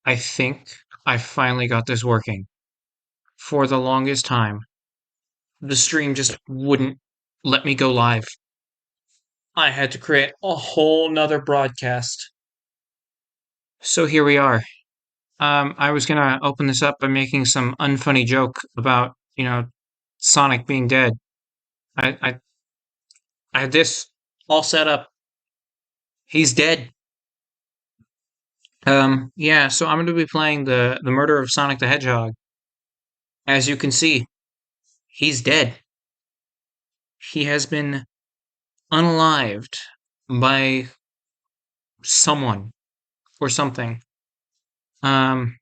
I think I finally got this working. For the longest time, the stream just wouldn't let me go live. I had to create a whole nother broadcast. So here we are. I was gonna open this up by making some unfunny joke about, Sonic being dead. I, I, I had this all set up. He's dead. Yeah, so I'm gonna be playing the murder of Sonic the Hedgehog. As you can see, he's dead. He has been unalived by someone or something. Um,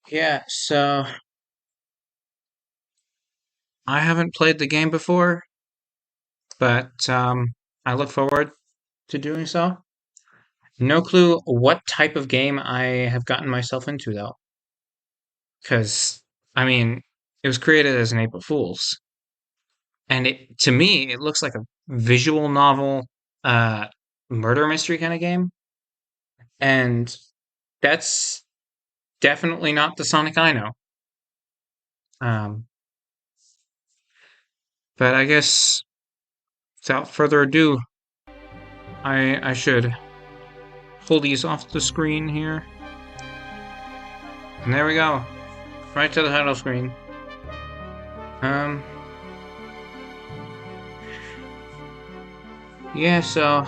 yeah, so I haven't played the game before, but I look forward to doing so. No clue what type of game I have gotten myself into though, because I mean, it was created as an April Fool's, and to me it looks like a visual novel, uh, murder mystery kind of game, and that's definitely not the Sonic I know. Um, but I guess without further ado, I should pull these off the screen here. And there we go. Right to the title screen. Um, yeah, so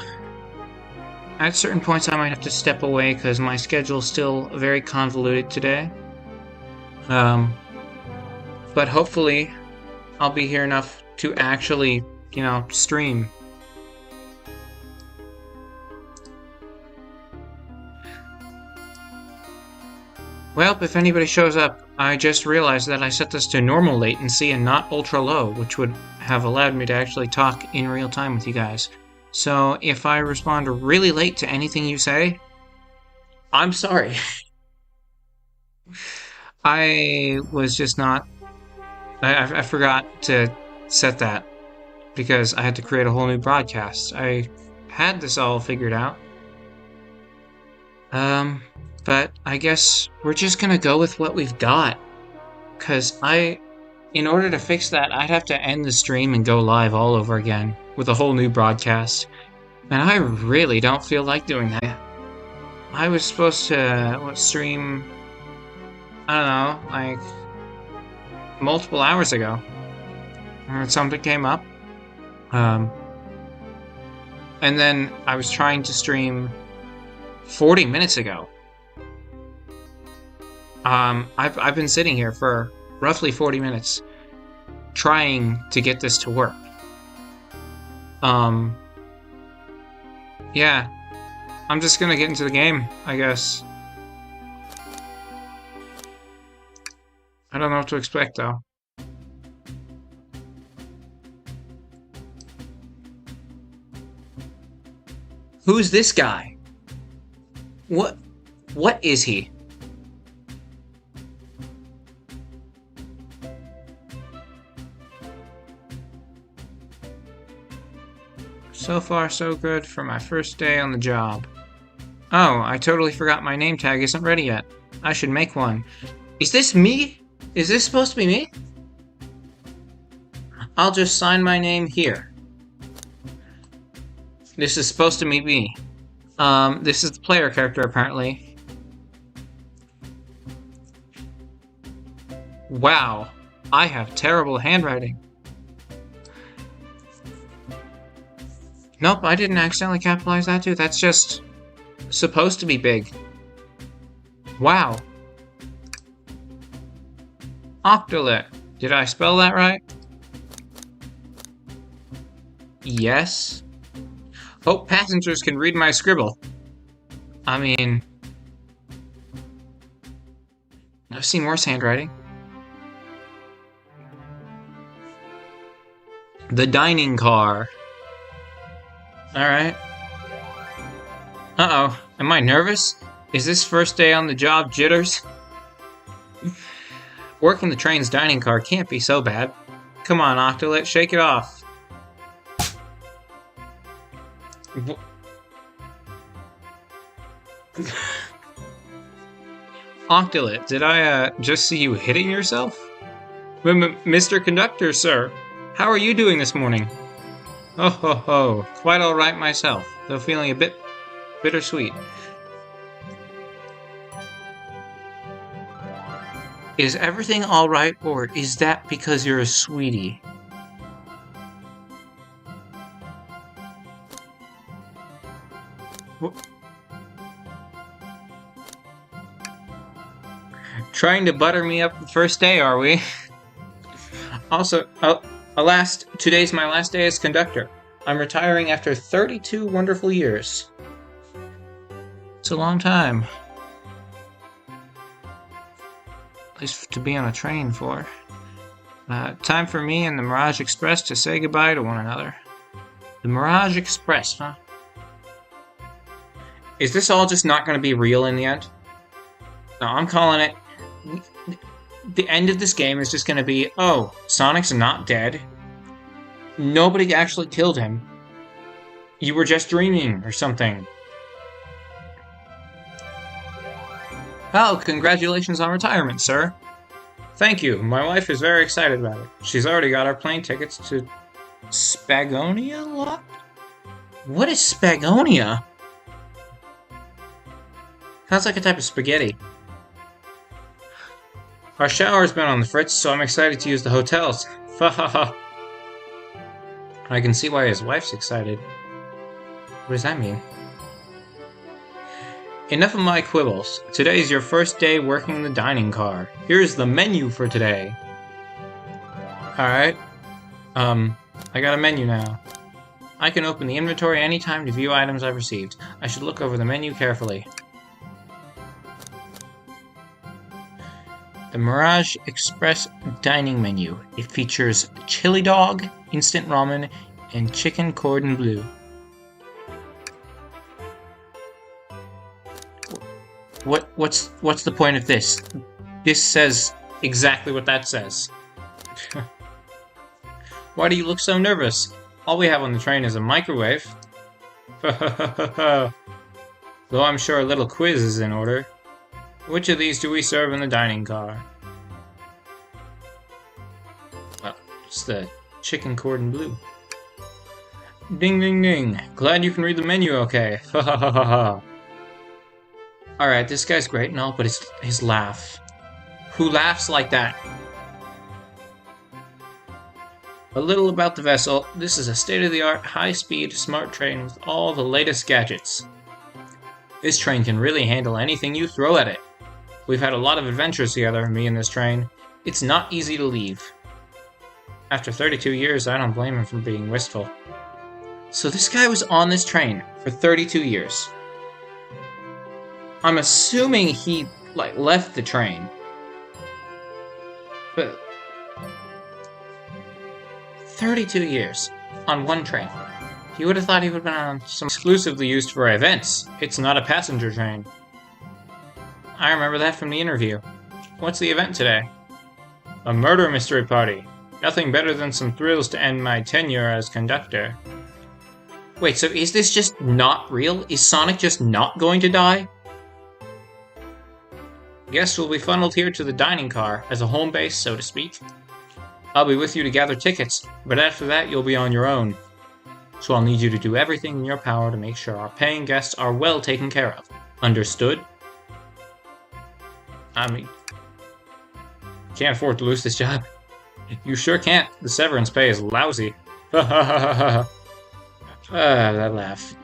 at certain points I might have to step away because my schedule's still very convoluted today. Um, but hopefully I'll be here enough to actually, stream. Well, if anybody shows up, I just realized that I set this to normal latency and not ultra low, which would have allowed me to actually talk in real time with you guys. So if I respond really late to anything you say, I'm sorry. I was just not. I forgot to set that because I had to create a whole new broadcast. I had this all figured out. Um, but I guess we're just gonna go with what we've got. Because in order to fix that, I'd have to end the stream and go live all over again with a whole new broadcast. And I really don't feel like doing that. I was supposed to stream, I don't know, like multiple hours ago. And something came up. Um, and then I was trying to stream 40 minutes ago. I've been sitting here for roughly 40 minutes trying to get this to work. Yeah, I'm just gonna get into the game, I guess. I don't know what to expect though. Who's this guy? What is he? So far, so good for my first day on the job. Oh, I totally forgot my name tag isn't ready yet. I should make one. Is this me? Is this supposed to be me? I'll just sign my name here. This is supposed to be me. This is the player character, apparently. Wow, I have terrible handwriting. Nope, I didn't accidentally capitalize that too. That's just supposed to be big. Wow. Octolet. Did I spell that right? Yes. Hope passengers can read my scribble. I mean, I've seen worse handwriting. The dining car. Alright. Uh-oh. Am I nervous? Is this first day on the job jitters? Working the train's dining car can't be so bad. Come on, Octolet, shake it off. Octolet, did I just see you hitting yourself? Mr. Conductor, sir, how are you doing this morning? Oh ho ho, quite alright myself, though feeling a bit bittersweet. Is everything alright, or is that because you're a sweetie? Trying to butter me up the first day, are we? Also, alas, today's my last day as conductor. I'm retiring after 32 wonderful years. It's a long time. At least to be on a train for. Time for me and the Mirage Express to say goodbye to one another. The Mirage Express, huh? Is this all just not going to be real in the end? No, I'm calling it. The end of this game is just going to be, oh, Sonic's not dead. Nobody actually killed him. You were just dreaming or something. Oh, congratulations on retirement, sir. Thank you. My wife is very excited about it. She's already got our plane tickets to Spagonia lot? What is Spagonia? Sounds like a type of spaghetti. Our shower's been on the fritz, so I'm excited to use the hotels. Fa. I can see why his wife's excited. What does that mean? Enough of my quibbles. Today's your first day working in the dining car. Here's the menu for today. Alright. I got a menu now. I can open the inventory anytime to view items I've received. I should look over the menu carefully. The Mirage Express dining menu. It features chili dog, instant ramen, and chicken cordon bleu. What's the point of this? This says exactly what that says. Why do you look so nervous? All we have on the train is a microwave. Though I'm sure a little quiz is in order. Which of these do we serve in the dining car? Oh, it's the chicken cordon bleu. Ding ding ding. Glad you can read the menu okay. Ha ha ha ha ha. Alright, this guy's great and all, but his laugh. Who laughs like that? A little about the vessel. This is a state-of-the-art, high-speed, smart train with all the latest gadgets. This train can really handle anything you throw at it. We've had a lot of adventures together, me and this train. It's not easy to leave. After 32 years, I don't blame him for being wistful. So this guy was on this train for 32 years. I'm assuming he, left the train. But 32 years on one train. You would have thought he would have been on some exclusively used for events. It's not a passenger train. I remember that from the interview. What's the event today? A murder mystery party. Nothing better than some thrills to end my tenure as conductor. Wait, so is this just not real? Is Sonic just not going to die? Guests will be funneled here to the dining car, as a home base, so to speak. I'll be with you to gather tickets, but after that you'll be on your own. So I'll need you to do everything in your power to make sure our paying guests are well taken care of. Understood? I mean, can't afford to lose this job. You sure can't. The severance pay is lousy. Ha ha ha ha ha. That laugh.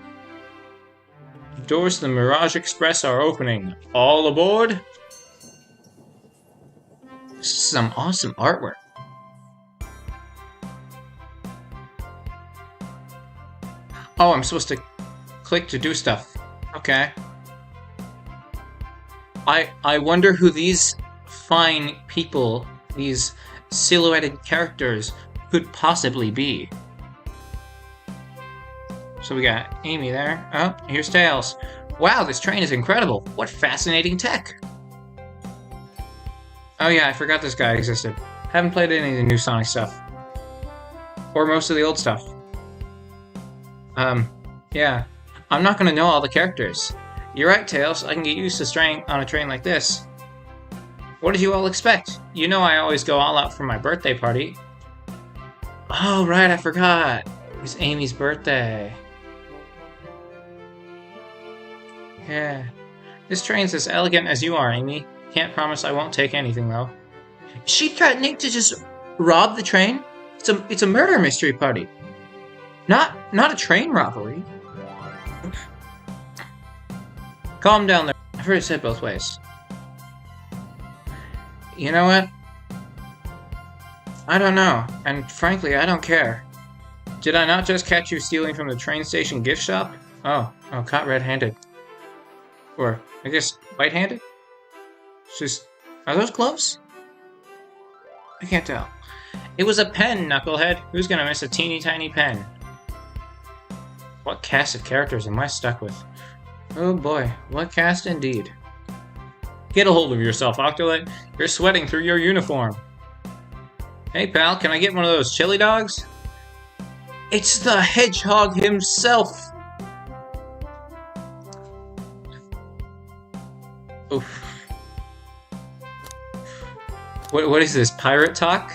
Doors to the Mirage Express are opening. All aboard? This is some awesome artwork. Oh, I'm supposed to click to do stuff. Okay. I wonder who these fine people, these silhouetted characters, could possibly be. So we got Amy there. Oh, here's Tails. Wow, this train is incredible. What fascinating tech. Oh yeah, I forgot this guy existed. Haven't played any of the new Sonic stuff. Or most of the old stuff. Yeah. I'm not gonna know all the characters. You're right, Tails. I can get used to staying on a train like this. What did you all expect? You know I always go all out for my birthday party. Oh, right, I forgot. It's Amy's birthday. Yeah. This train's as elegant as you are, Amy. Can't promise I won't take anything, though. Is she threatening to just rob the train? It's a murder mystery party. Not a train robbery. Calm down there. I've heard it said both ways. You know what? I don't know, and frankly, I don't care. Did I not just catch you stealing from the train station gift shop? Oh, caught red-handed. Or, I guess, white-handed? Are those gloves? I can't tell. It was a pen, knucklehead. Who's gonna miss a teeny tiny pen? What cast of characters am I stuck with? Oh boy, what cast indeed. Get a hold of yourself, Octolet. You're sweating through your uniform. Hey pal, can I get one of those chili dogs? It's the hedgehog himself! Oof. What is this, pirate talk?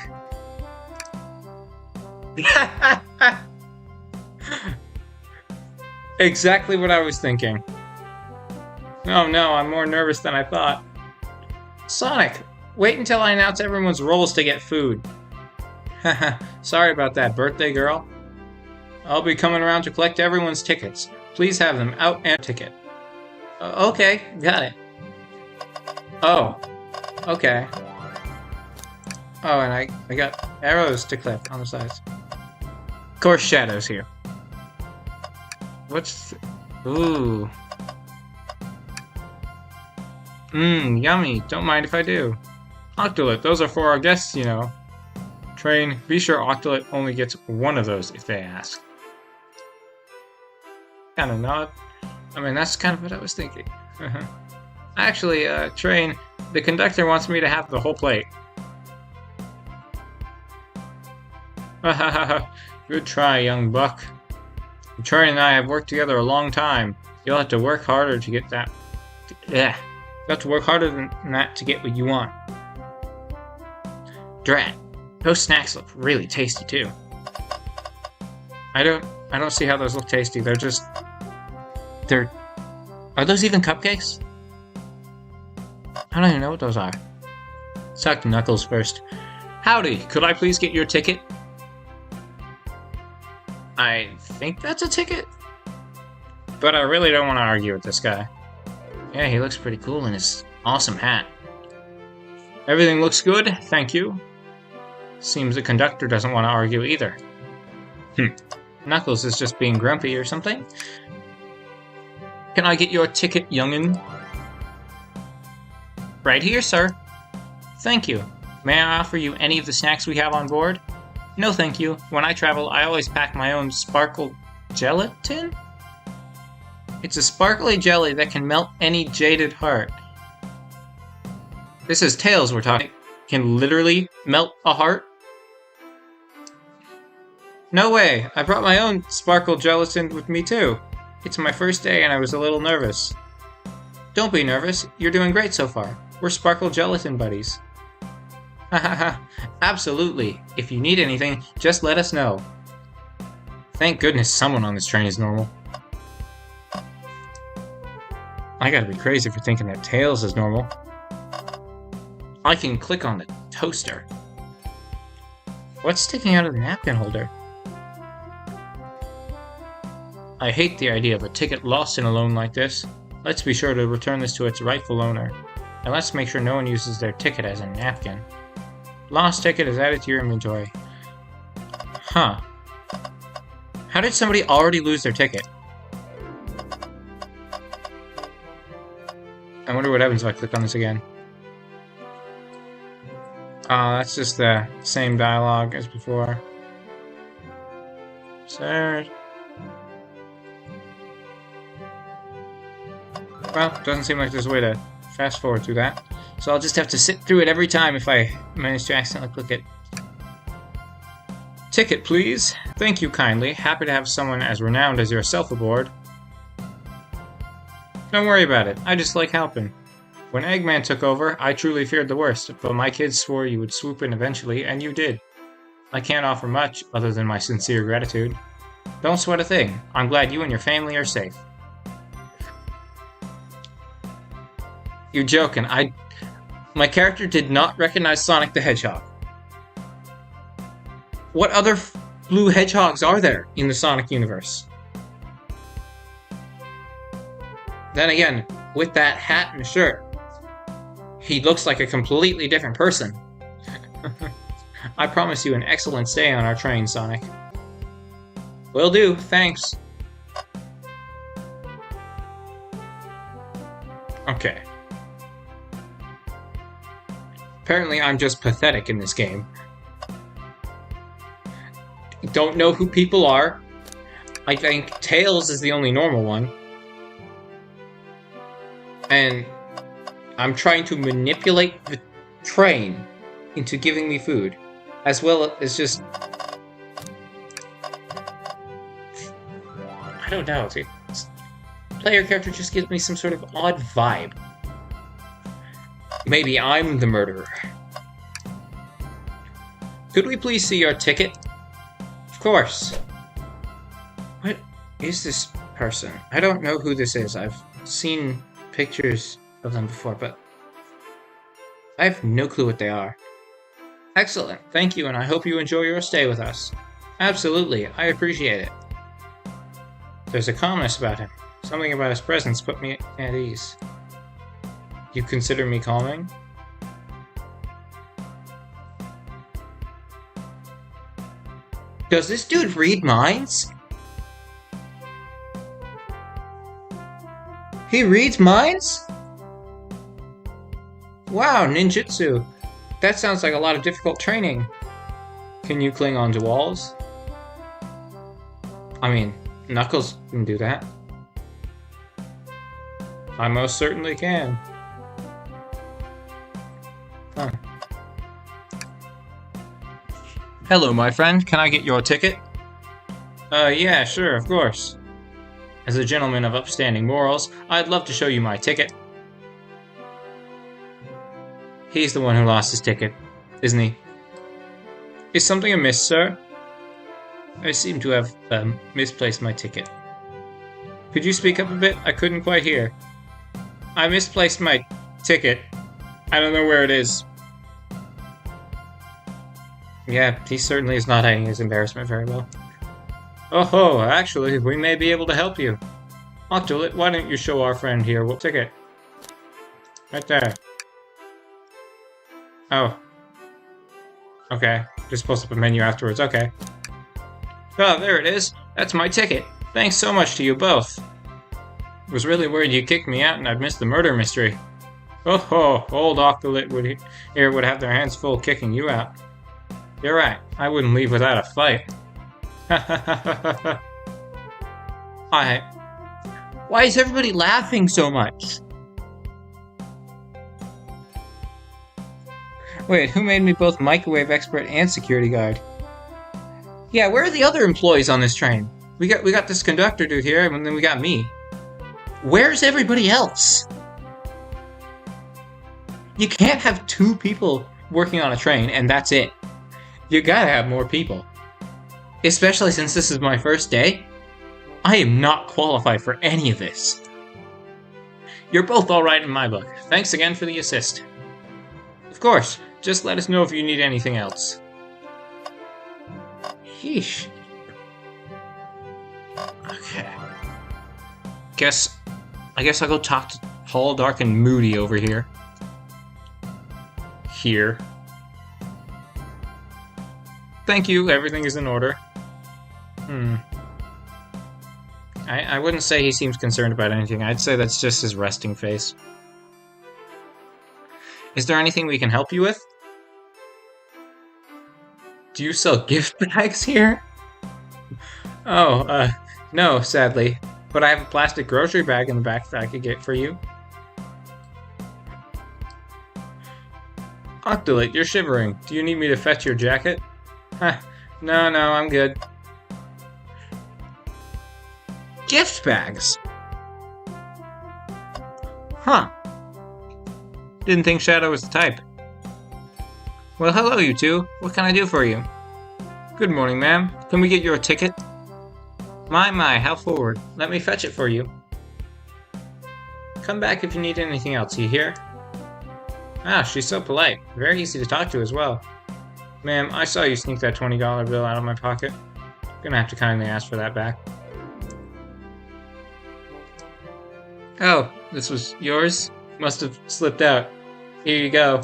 Exactly what I was thinking. Oh no, I'm more nervous than I thought. Sonic, wait until I announce everyone's roles to get food. Haha, sorry about that, birthday girl. I'll be coming around to collect everyone's tickets. Please have them out and ticket. Okay, got it. Oh, okay. Oh, and I got arrows to clip on the sides. Of course, shadows here. What's... Ooh. Yummy. Don't mind if I do. Octolet, those are for our guests, you know. Train, be sure Octolet only gets one of those if they ask. Kinda nod. I mean, that's kind of what I was thinking. Actually, Train, the conductor wants me to have the whole plate. Good try, young buck. Train and I have worked together a long time. You'll have to work harder to get that. Yeah. You'll have to work harder than that to get what you want. Drat. Those snacks look really tasty too. I don't see how those look tasty. Are those even cupcakes? I don't even know what those are. Let's talk to Knuckles first. Howdy, could I please get your ticket? I think that's a ticket? But I really don't want to argue with this guy. Yeah, he looks pretty cool in his awesome hat. Everything looks good, thank you. Seems the conductor doesn't want to argue either. Knuckles is just being grumpy or something. Can I get your ticket, youngin? Right here, sir. Thank you. May I offer you any of the snacks we have on board? No, thank you. When I travel, I always pack my own sparkle gelatin? It's a sparkly jelly that can melt any jaded heart. This is Tails we're talking. Can literally melt a heart? No way! I brought my own sparkle gelatin with me too. It's my first day and I was a little nervous. Don't be nervous. You're doing great so far. We're sparkle gelatin buddies. Hahaha. Absolutely. If you need anything, just let us know. Thank goodness someone on this train is normal. I gotta be crazy for thinking that Tails is normal. I can click on the toaster. What's sticking out of the napkin holder? I hate the idea of a ticket lost in a loan like this. Let's be sure to return this to its rightful owner. And let's make sure no one uses their ticket as a napkin. Lost ticket is added to your inventory. Huh. How did somebody already lose their ticket? I wonder what happens if I click on this again. That's just the same dialogue as before. Sir. Well, doesn't seem like there's a way to fast forward through that. So I'll just have to sit through it every time if I manage to accidentally click it. Ticket, please. Thank you kindly. Happy to have someone as renowned as yourself aboard. Don't worry about it. I just like helping. When Eggman took over, I truly feared the worst, but my kids swore you would swoop in eventually, and you did. I can't offer much other than my sincere gratitude. Don't sweat a thing. I'm glad you and your family are safe. You're joking. My character did not recognize Sonic the Hedgehog. What other blue hedgehogs are there in the Sonic universe? Then again, with that hat and shirt, he looks like a completely different person. I promise you an excellent stay on our train, Sonic. Will do, thanks. Okay. Apparently I'm just pathetic in this game. Don't know who people are. I think Tails is the only normal one. And I'm trying to manipulate the train into giving me food. As well as just... I don't know. Player character just gives me some sort of odd vibe. Maybe I'm the murderer. Could we please see your ticket? Of course. What is this person? I don't know who this is. I've seen pictures of them before, but I have no clue what they are. Excellent, thank you, and I hope you enjoy your stay with us. Absolutely, I appreciate it. There's a calmness about him. Something about his presence put me at ease. You consider me calming? Does this dude read minds? He reads minds? Wow, ninjutsu. That sounds like a lot of difficult training. Can you cling onto walls? I mean, Knuckles can do that. I most certainly can. Huh. Hello, my friend. Can I get your ticket? Yeah, sure, of course. As a gentleman of upstanding morals, I'd love to show you my ticket. He's the one who lost his ticket, isn't he? Is something amiss, sir? I seem to have misplaced my ticket. Could you speak up a bit? I couldn't quite hear. I misplaced my ticket. I don't know where it is. Yeah, he certainly is not hiding his embarrassment very well. Oh, actually, we may be able to help you. Octolet, why don't you show our friend here what ticket? Right there. Oh. Okay. Just post up a menu afterwards, okay. Oh, there it is. That's my ticket. Thanks so much to you both. I was really worried you kicked me out and I'd miss the murder mystery. Oh, old Octolet would have their hands full kicking you out. You're right, I wouldn't leave without a fight. Why is everybody laughing so much? Wait, who made me both microwave expert and security guard? Yeah, where are the other employees on this train? We got this conductor dude here, and then we got me. Where's everybody else? You can't have 2 people working on a train, and that's it. You gotta have more people. Especially since this is my first day. I am not qualified for any of this. You're both alright in my book. Thanks again for the assist. Of course, just let us know if you need anything else. Sheesh. Okay. I guess I'll go talk to Tall, Dark, and Moody over here. Here. Thank you, everything is in order. I wouldn't say he seems concerned about anything. I'd say that's just his resting face. Is there anything we can help you with? Do you sell gift bags here? Oh, no, sadly. But I have a plastic grocery bag in the back that I could get for you. Octolet, you're shivering. Do you need me to fetch your jacket? No, I'm good. Gift bags? Huh. Didn't think Shadow was the type. Well, hello, you two. What can I do for you? Good morning, ma'am. Can we get your ticket? My, how forward. Let me fetch it for you. Come back if you need anything else, you hear? Ah, she's so polite. Very easy to talk to as well. Ma'am, I saw you sneak that $20 bill out of my pocket. Gonna have to kindly ask for that back. Oh, this was yours? Must have slipped out. Here you go.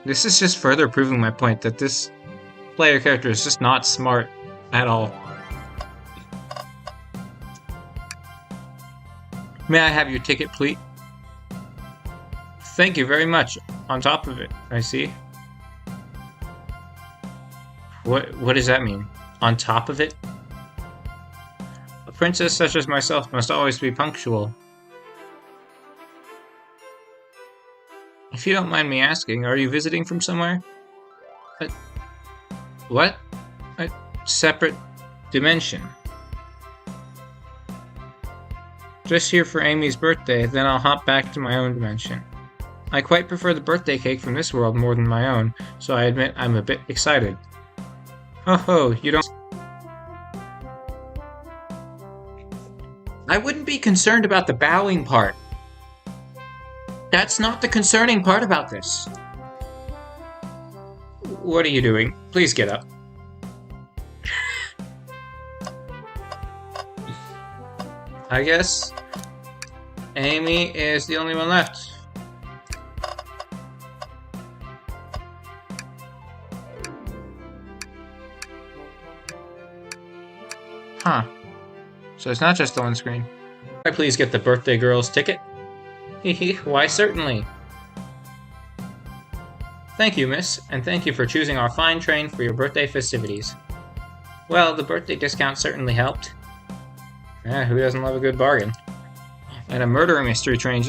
This is just further proving my point that this player character is just not smart at all. May I have your ticket, please? Thank you very much. On top of it, I see. What does that mean? On top of it? A princess such as myself must always be punctual. If you don't mind me asking, are you visiting from somewhere? What? A separate dimension. Just here for Amy's birthday, then I'll hop back to my own dimension. I quite prefer the birthday cake from this world more than my own, so I admit I'm a bit excited. Oh, you don't... I wouldn't be concerned about the bowing part. That's not the concerning part about this. What are you doing? Please get up. I guess Amy is the only one left. Huh. So it's not just the one screen. Can I please get the birthday girl's ticket? Why, certainly. Thank you, miss, and thank you for choosing our fine train for your birthday festivities. Well, the birthday discount certainly helped. Who doesn't love a good bargain? And a murder mystery train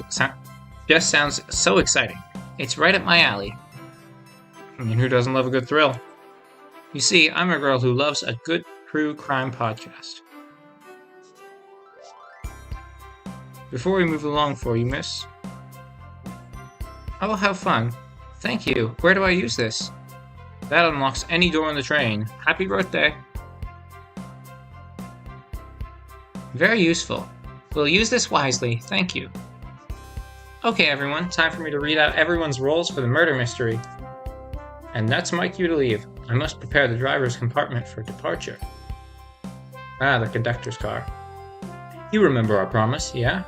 just sounds so exciting. It's right up my alley. I mean, who doesn't love a good thrill? You see, I'm a girl who loves a good true crime podcast. Before we move along for you, miss. Oh, have fun. Thank you. Where do I use this? That unlocks any door in the train. Happy birthday. Very useful. We'll use this wisely. Thank you. Okay, everyone. Time for me to read out everyone's roles for the murder mystery. And that's my cue to leave. I must prepare the driver's compartment for departure. Ah, the conductor's car. You remember our promise, yeah?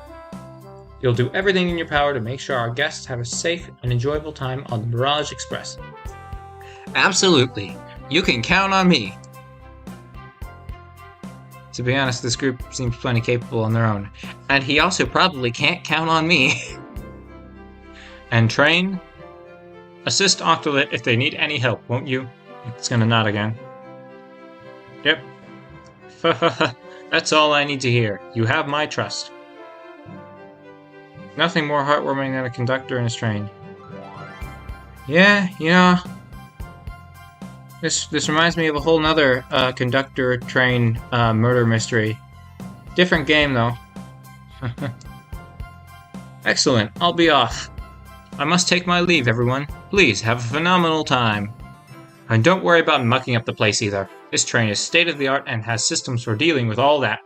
You'll do everything in your power to make sure our guests have a safe and enjoyable time on the Mirage Express. Absolutely. You can count on me. To be honest, this group seems plenty capable on their own. And he also probably can't count on me. And train, assist Octolit if they need any help, won't you? It's gonna nod again. Yep. That's all I need to hear. You have my trust. Nothing more heartwarming than a conductor in his train. Yeah, you know, this reminds me of a whole nother conductor train murder mystery. Different game though. Excellent, I'll be off. I must take my leave, everyone. Please have a phenomenal time. And don't worry about mucking up the place either. This train is state-of-the-art and has systems for dealing with all that.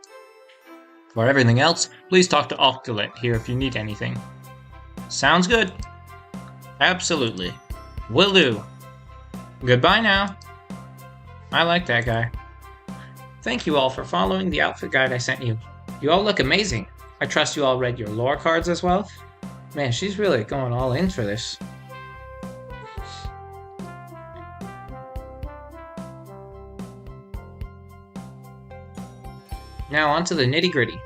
For everything else, please talk to Octolit here if you need anything. Sounds good. Absolutely. Will do. Goodbye now. I like that guy. Thank you all for following the outfit guide I sent you. You all look amazing. I trust you all read your lore cards as well? Man, she's really going all in for this. Now on to the nitty-gritty.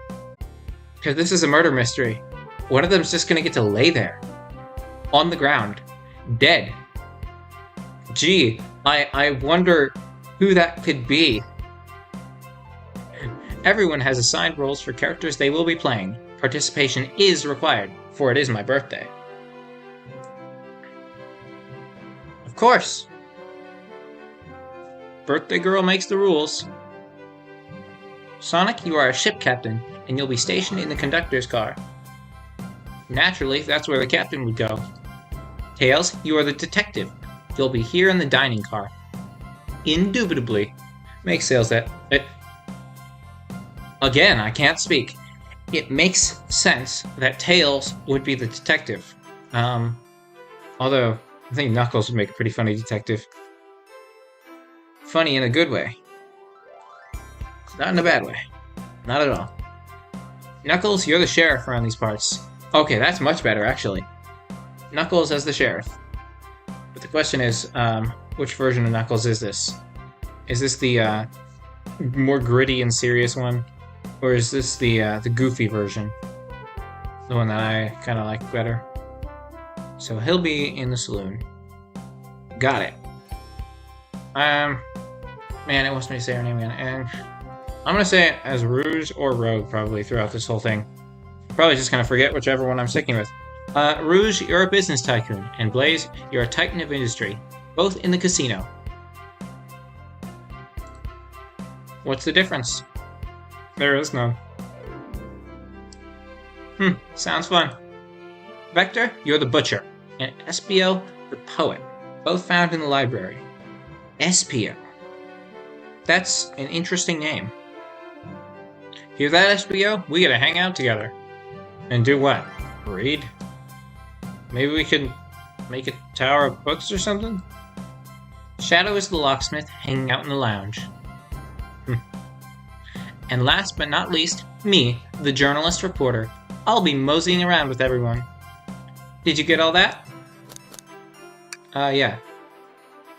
Because this is a murder mystery. One of them's just gonna get to lay there. On the ground. Dead. Gee, I wonder who that could be. Everyone has assigned roles for characters they will be playing. Participation is required, for it is my birthday. Of course! Birthday girl makes the rules. Sonic, you are a ship captain, and you'll be stationed in the conductor's car. Naturally, that's where the captain would go. Tails, you are the detective. You'll be here in the dining car. Indubitably. Makes Tails that... Again, I can't speak. It makes sense that Tails would be the detective. Although, I think Knuckles would make a pretty funny detective. Funny in a good way. Not in a bad way. Not at all. Knuckles, you're the sheriff around these parts. Okay, that's much better, actually. Knuckles as the sheriff. But the question is, which version of Knuckles is this? Is this the, more gritty and serious one? Or is this the goofy version? The one that I kind of like better. So he'll be in the saloon. Got it. Man, it wants me to say her name again. And I'm gonna say it as Rouge or Rogue probably throughout this whole thing. Probably just gonna forget whichever one I'm sticking with. Rouge, you're a business tycoon, and Blaze, you're a titan of industry, both in the casino. What's the difference? There is none. Sounds fun. Vector, you're the butcher, and Espio, the poet, both found in the library. Espio. That's an interesting name. Hear that, Espio? We gotta hang out together. And do what? Read? Maybe we could make a tower of books or something? Shadow is the locksmith, hanging out in the lounge. And last but not least, me, the journalist reporter. I'll be moseying around with everyone. Did you get all that? Yeah.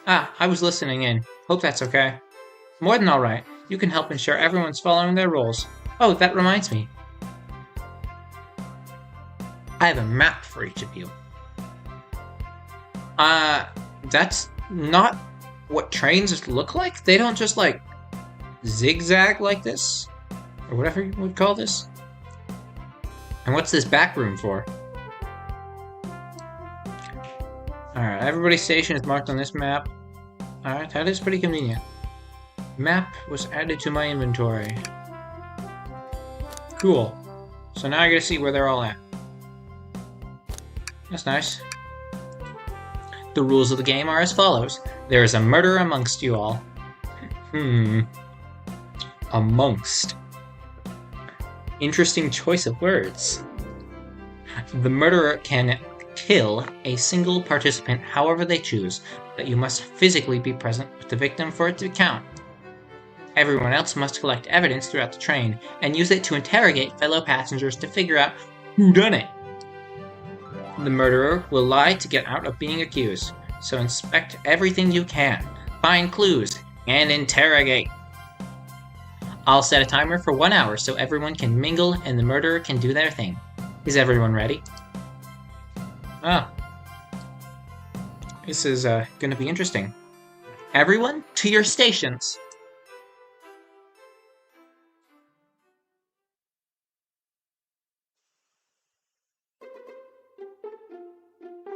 I was listening in. Hope that's okay. More than alright. You can help ensure everyone's following their roles. Oh, that reminds me. I have a map for each of you. That's not what trains look like? They don't just, like, zigzag like this? Or whatever you would call this? And what's this back room for? Alright, everybody's station is marked on this map. Alright, that is pretty convenient. Map was added to my inventory. Cool. So now I gotta see where they're all at. That's nice. The rules of the game are as follows. There is a murderer amongst you all. Amongst. Interesting choice of words. The murderer can kill a single participant however they choose, but you must physically be present with the victim for it to count. Everyone else must collect evidence throughout the train and use it to interrogate fellow passengers to figure out who done it. The murderer will lie to get out of being accused, so inspect everything you can, find clues, and interrogate. I'll set a timer for 1 hour so everyone can mingle and the murderer can do their thing. Is everyone ready? Oh. This is gonna be interesting. Everyone, to your stations!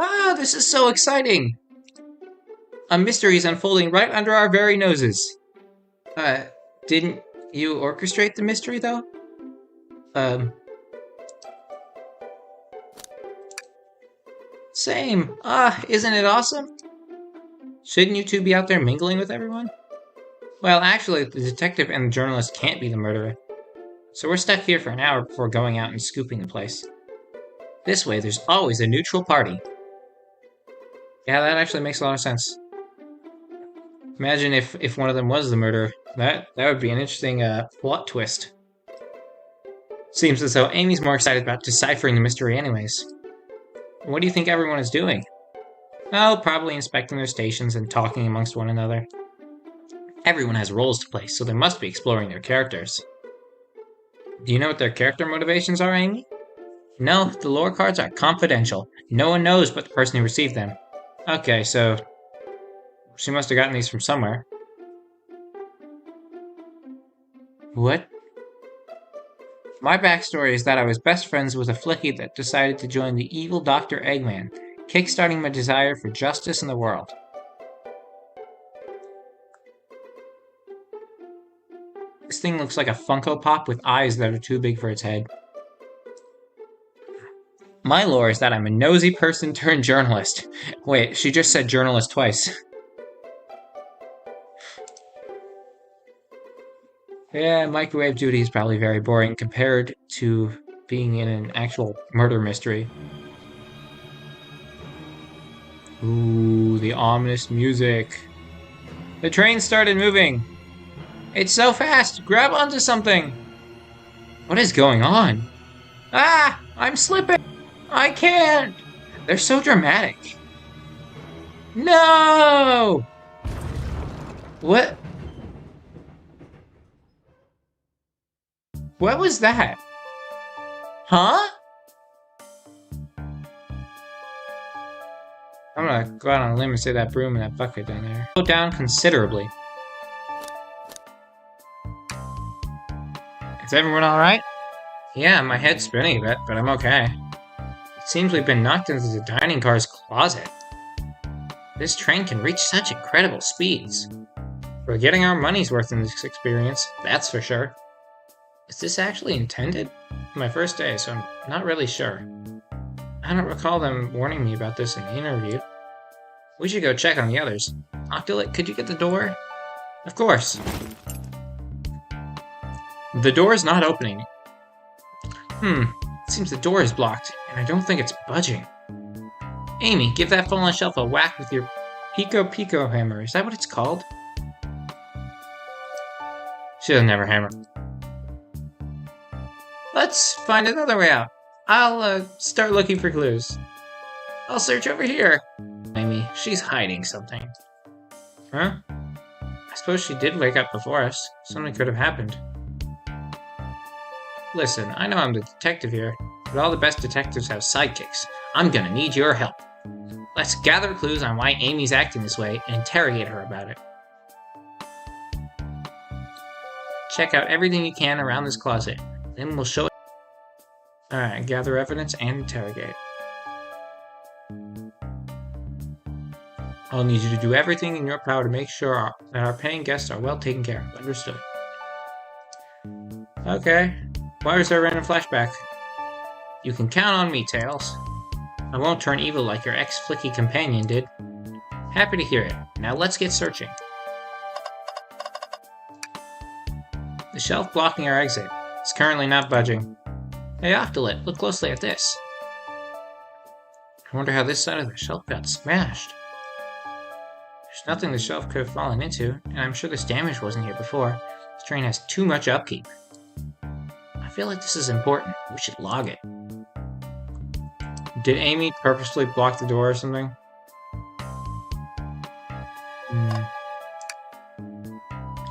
Ah, this is so exciting! A mystery is unfolding right under our very noses. Didn't you orchestrate the mystery, though? Same. Isn't it awesome? Shouldn't you two be out there mingling with everyone? Well, actually, the detective and the journalist can't be the murderer. So we're stuck here for an hour before going out and scooping the place. This way, there's always a neutral party. Yeah, that actually makes a lot of sense. Imagine if one of them was the murderer. That would be an interesting plot twist. Seems as though Amy's more excited about deciphering the mystery anyways. What do you think everyone is doing? Oh, probably inspecting their stations and talking amongst one another. Everyone has roles to play, so they must be exploring their characters. Do you know what their character motivations are, Amy? No, the lore cards are confidential. No one knows but the person who received them. Okay, so she must have gotten these from somewhere. What? My backstory is that I was best friends with a flickie that decided to join the evil Dr. Eggman, kickstarting my desire for justice in the world. This thing looks like a Funko Pop with eyes that are too big for its head. My lore is that I'm a nosy person turned journalist. Wait, she just said journalist twice. Yeah, microwave duty is probably very boring compared to being in an actual murder mystery. Ooh, the ominous music. The train started moving. It's so fast! Grab onto something! What is going on? Ah! I'm slipping! I can't! They're so dramatic. No! What? What was that? Huh? I'm gonna go out on a limb and say that broom and that bucket down there. Slow down considerably. Is everyone alright? Yeah, my head's spinning a bit, but I'm okay. It seems we've been knocked into the dining car's closet. This train can reach such incredible speeds. We're getting our money's worth in this experience, that's for sure. Is this actually intended? My first day, so I'm not really sure. I don't recall them warning me about this in the interview. We should go check on the others. Octolet, could you get the door? Of course. The door is not opening. It seems the door is blocked, and I don't think it's budging. Amy, give that fallen shelf a whack with your Pico hammer. Is that what it's called? She doesn't have her hammer. Let's find another way out. I'll start looking for clues. I'll search over here. Amy, she's hiding something. Huh? I suppose she did wake up before us. Something could have happened. Listen, I know I'm the detective here, but all the best detectives have sidekicks. I'm gonna need your help. Let's gather clues on why Amy's acting this way and interrogate her about it. Check out everything you can around this closet. Then we'll show it. Alright, gather evidence and interrogate. I'll need you to do everything in your power to make sure that our paying guests are well taken care of. Understood. Okay. Why was there a random flashback? You can count on me, Tails. I won't turn evil like your ex-flicky companion did. Happy to hear it. Now let's get searching. The shelf blocking our exit is currently not budging. Hey, Octolet, look closely at this. I wonder how this side of the shelf got smashed. There's nothing the shelf could have fallen into, and I'm sure this damage wasn't here before. This train has too much upkeep. I feel like this is important. We should log it. Did Amy purposely block the door or something?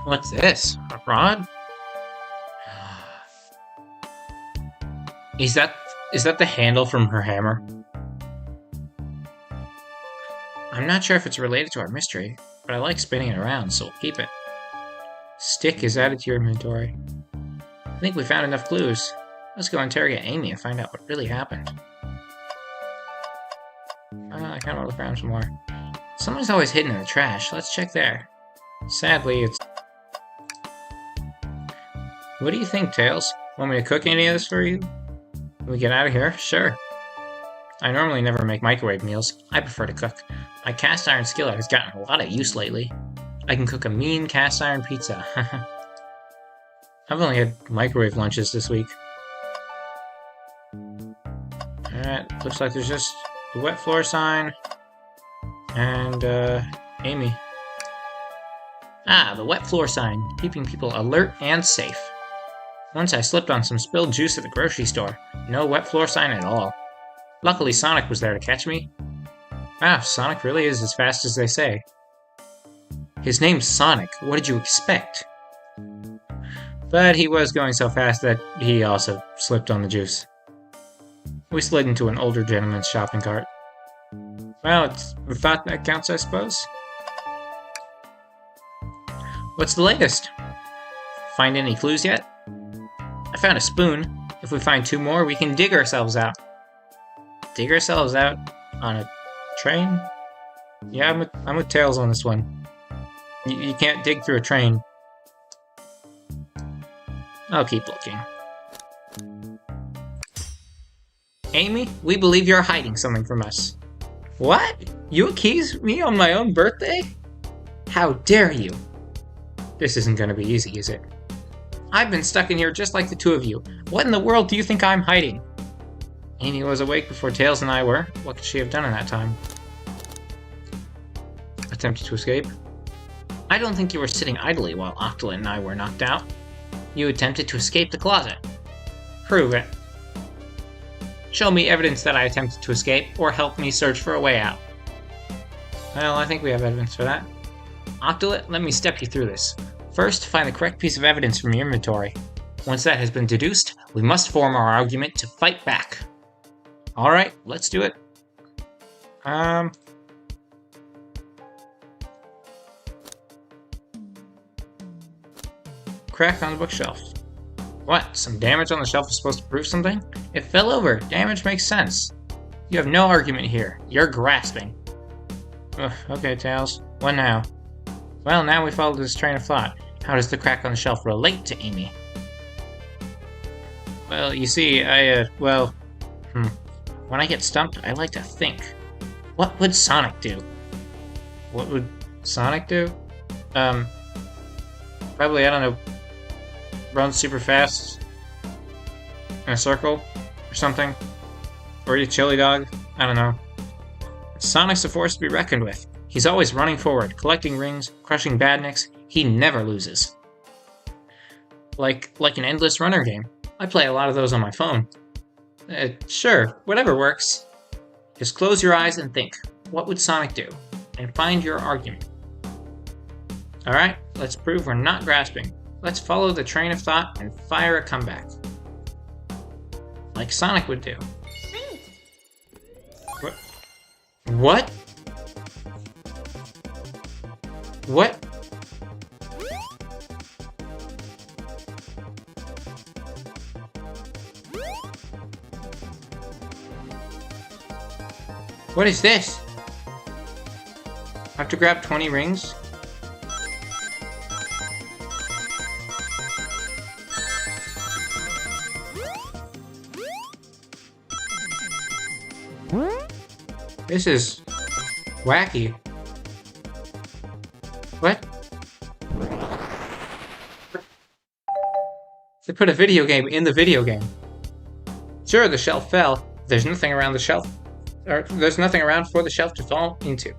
What's this? A rod? Is that the handle from her hammer? I'm not sure if it's related to our mystery, but I like spinning it around, so we'll keep it. Stick is added to your inventory. I think we found enough clues. Let's go interrogate Amy and find out what really happened. I kind of want to look around some more. Someone's always hidden in the trash. Let's check there. Sadly, it's... What do you think, Tails? Want me to cook any of this for you? Can we get out of here? Sure. I normally never make microwave meals. I prefer to cook. My cast iron skillet has gotten a lot of use lately. I can cook a mean cast iron pizza. I've only had microwave lunches this week. Alright, looks like there's just the wet floor sign and Amy. Ah, the wet floor sign, keeping people alert and safe. Once I slipped on some spilled juice at the grocery store. No wet floor sign at all. Luckily Sonic was there to catch me. Wow, Sonic really is as fast as they say. His name's Sonic, what did you expect? But he was going so fast that he also slipped on the juice. We slid into an older gentleman's shopping cart. Well, it's the thought that counts, I suppose. What's the latest? Find any clues yet? I found a spoon. If we find 2 more, we can dig ourselves out. Dig ourselves out on a train? Yeah, I'm with Tails on this one. You can't dig through a train. I'll keep looking. Amy, we believe you're hiding something from us. What? You accuse me on my own birthday? How dare you? This isn't gonna be easy, is it? I've been stuck in here just like the two of you. What in the world do you think I'm hiding? Amy was awake before Tails and I were. What could she have done in that time? Attempted to escape? I don't think you were sitting idly while Octolet and I were knocked out. You attempted to escape the closet. Prove it. Show me evidence that I attempted to escape, or help me search for a way out. Well, I think we have evidence for that. Octolet, let me step you through this. First, find the correct piece of evidence from your inventory. Once that has been deduced, we must form our argument to fight back. Alright, let's do it. Crack on the bookshelf. What? Some damage on the shelf is supposed to prove something? It fell over. Damage makes sense. You have no argument here. You're grasping. Ugh, okay, Tails. What now? Well, now we follow this train of thought. How does the crack on the shelf relate to Amy? Well, you see, when I get stumped, I like to think. What would Sonic do? What would Sonic do? Probably, I don't know, run super fast in a circle or something. Or eat a chili dog. I don't know. Sonic's a force to be reckoned with. He's always running forward, collecting rings, crushing badniks. He never loses. Like an endless runner game. I play a lot of those on my phone. Sure, whatever works. Just close your eyes and think. What would Sonic do? And find your argument. Alright, let's prove we're not grasping. Let's follow the train of thought and fire a comeback. Like Sonic would do. What? What? What is this? I have to grab 20 rings? This is wacky. What? They put a video game in the video game. Sure, the shelf fell. There's nothing around the shelf. Or there's nothing around for the shelf to fall into.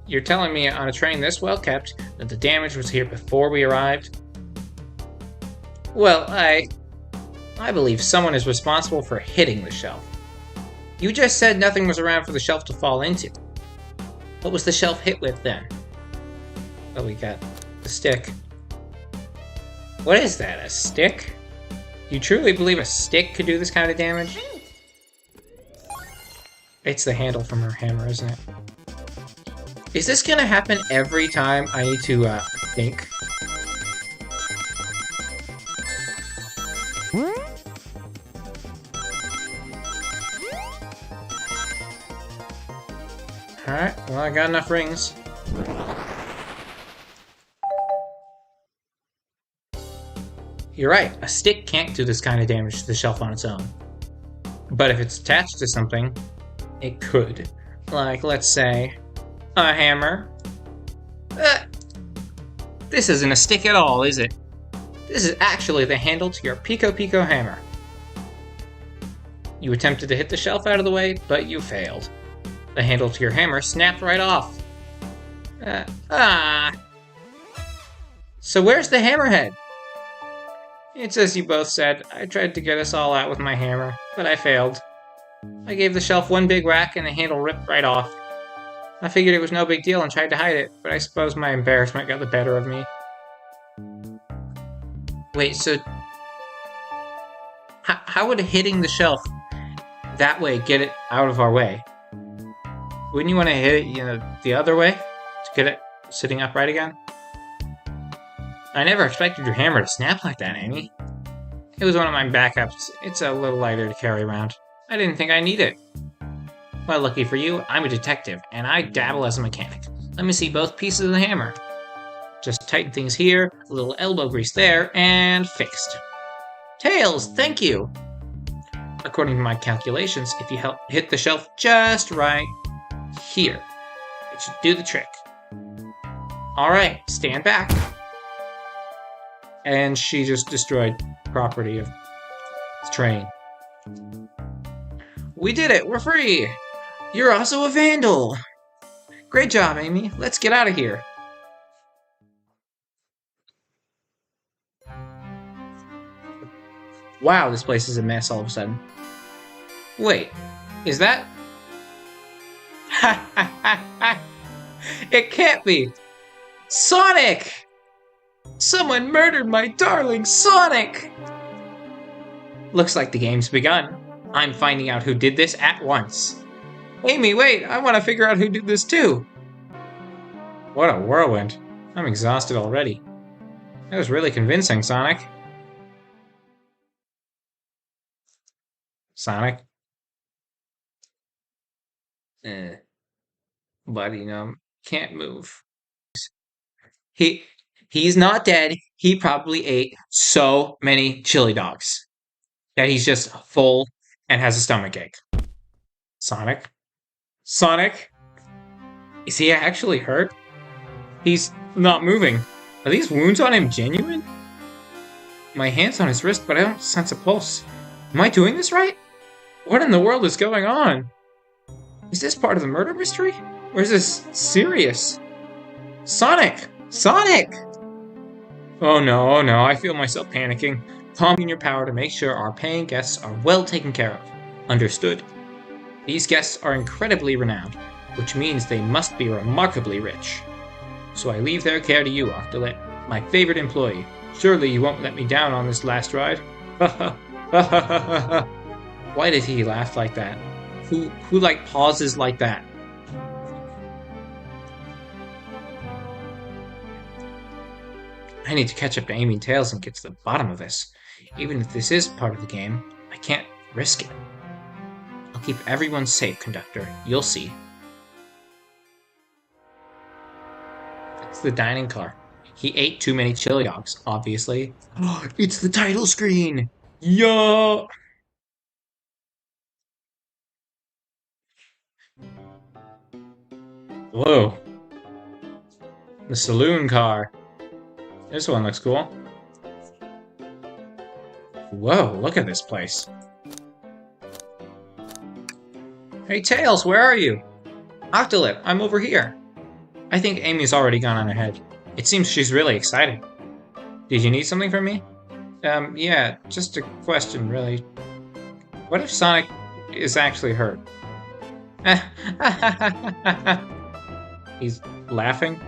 You're telling me on a train this well kept that the damage was here before we arrived? Well, I believe someone is responsible for hitting the shelf. You just said nothing was around for the shelf to fall into. What was the shelf hit with then? Oh, we got the stick. What is that, a stick? You truly believe a stick could do this kind of damage? It's the handle from her hammer, isn't it? Is this gonna happen every time I need to, think? Alright, well, I got enough rings. You're right, a stick can't do this kind of damage to the shelf on its own. But if it's attached to something, it could. Like, let's say, a hammer. This isn't a stick at all, is it? This is actually the handle to your Pico Pico hammer. You attempted to hit the shelf out of the way, but you failed. The handle to your hammer snapped right off. So where's the hammerhead? It's as you both said. I tried to get us all out with my hammer, but I failed. I gave the shelf one big whack and the handle ripped right off. I figured it was no big deal and tried to hide it, but I suppose my embarrassment got the better of me. Wait, so... How would hitting the shelf that way get it out of our way? Wouldn't you want to hit it, the other way? To get it sitting upright again? I never expected your hammer to snap like that, Amy. It was one of my backups. It's a little lighter to carry around. I didn't think I need it. Well, lucky for you, I'm a detective, and I dabble as a mechanic. Let me see both pieces of the hammer. Just tighten things here, a little elbow grease there, and fixed. Tails, thank you! According to my calculations, if you hit the shelf just right here, it should do the trick. Alright, stand back. And she just destroyed property of the train. We did it! We're free! You're also a vandal! Great job, Amy. Let's get out of here. Wow, this place is a mess all of a sudden. Wait, is that... Ha ha ha ha! It can't be! Sonic! Someone murdered my darling Sonic! Looks like the game's begun. I'm finding out who did this at once. Amy, wait! I want to figure out who did this too! What a whirlwind. I'm exhausted already. That was really convincing, Sonic. Sonic? Buddy, can't move. He's not dead. He probably ate so many chili dogs that he's just full and has a stomachache. Sonic? Sonic? Is he actually hurt? He's not moving. Are these wounds on him genuine? My hand's on his wrist, but I don't sense a pulse. Am I doing this right? What in the world is going on? Is this part of the murder mystery? Or is this serious? Sonic! Sonic! Oh no, I feel myself panicking. Calm in your power to make sure our paying guests are well taken care of. Understood. These guests are incredibly renowned, which means they must be remarkably rich. So I leave their care to you, Octolet, my favorite employee. Surely you won't let me down on this last ride? Why did he laugh like that? Who like pauses like that? I need to catch up to Amy and Tails and get to the bottom of this. Even if this is part of the game, I can't risk it. I'll keep everyone safe, Conductor. You'll see. It's the dining car. He ate too many chili dogs, obviously. Oh, it's the title screen! Yo! Whoa. The saloon car. This one looks cool. Whoa, look at this place. Hey Tails, where are you? Octolip, I'm over here. I think Amy's already gone on ahead. It seems she's really excited. Did you need something from me? Yeah, just a question, really. What if Sonic is actually hurt? He's laughing?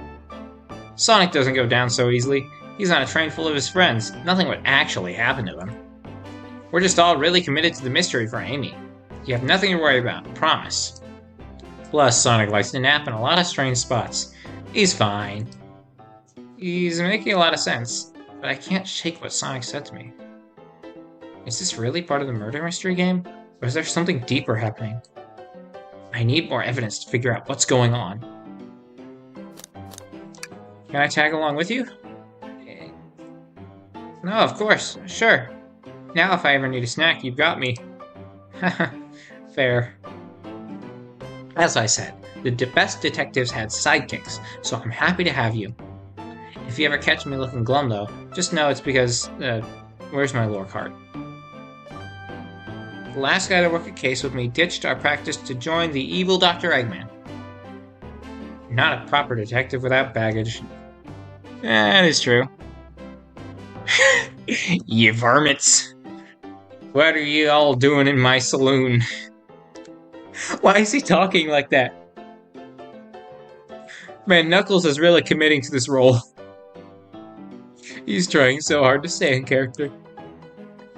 Sonic doesn't go down so easily. He's on a train full of his friends. Nothing would actually happen to him. We're just all really committed to the mystery for Amy. You have nothing to worry about, promise. Plus, Sonic likes to nap in a lot of strange spots. He's fine. He's making a lot of sense, but I can't shake what Sonic said to me. Is this really part of the murder mystery game? Or is there something deeper happening? I need more evidence to figure out what's going on. Can I tag along with you? No, of course. Sure. Now if I ever need a snack, you've got me. Haha. Fair. As I said, the best detectives had sidekicks, so I'm happy to have you. If you ever catch me looking glum, though, just know it's because, where's my lore card? The last guy to work a case with me ditched our practice to join the evil Dr. Eggman. Not a proper detective without baggage. That is true. You varmints. What are you all doing in my saloon? Why is he talking like that? Man, Knuckles is really committing to this role. He's trying so hard to stay in character.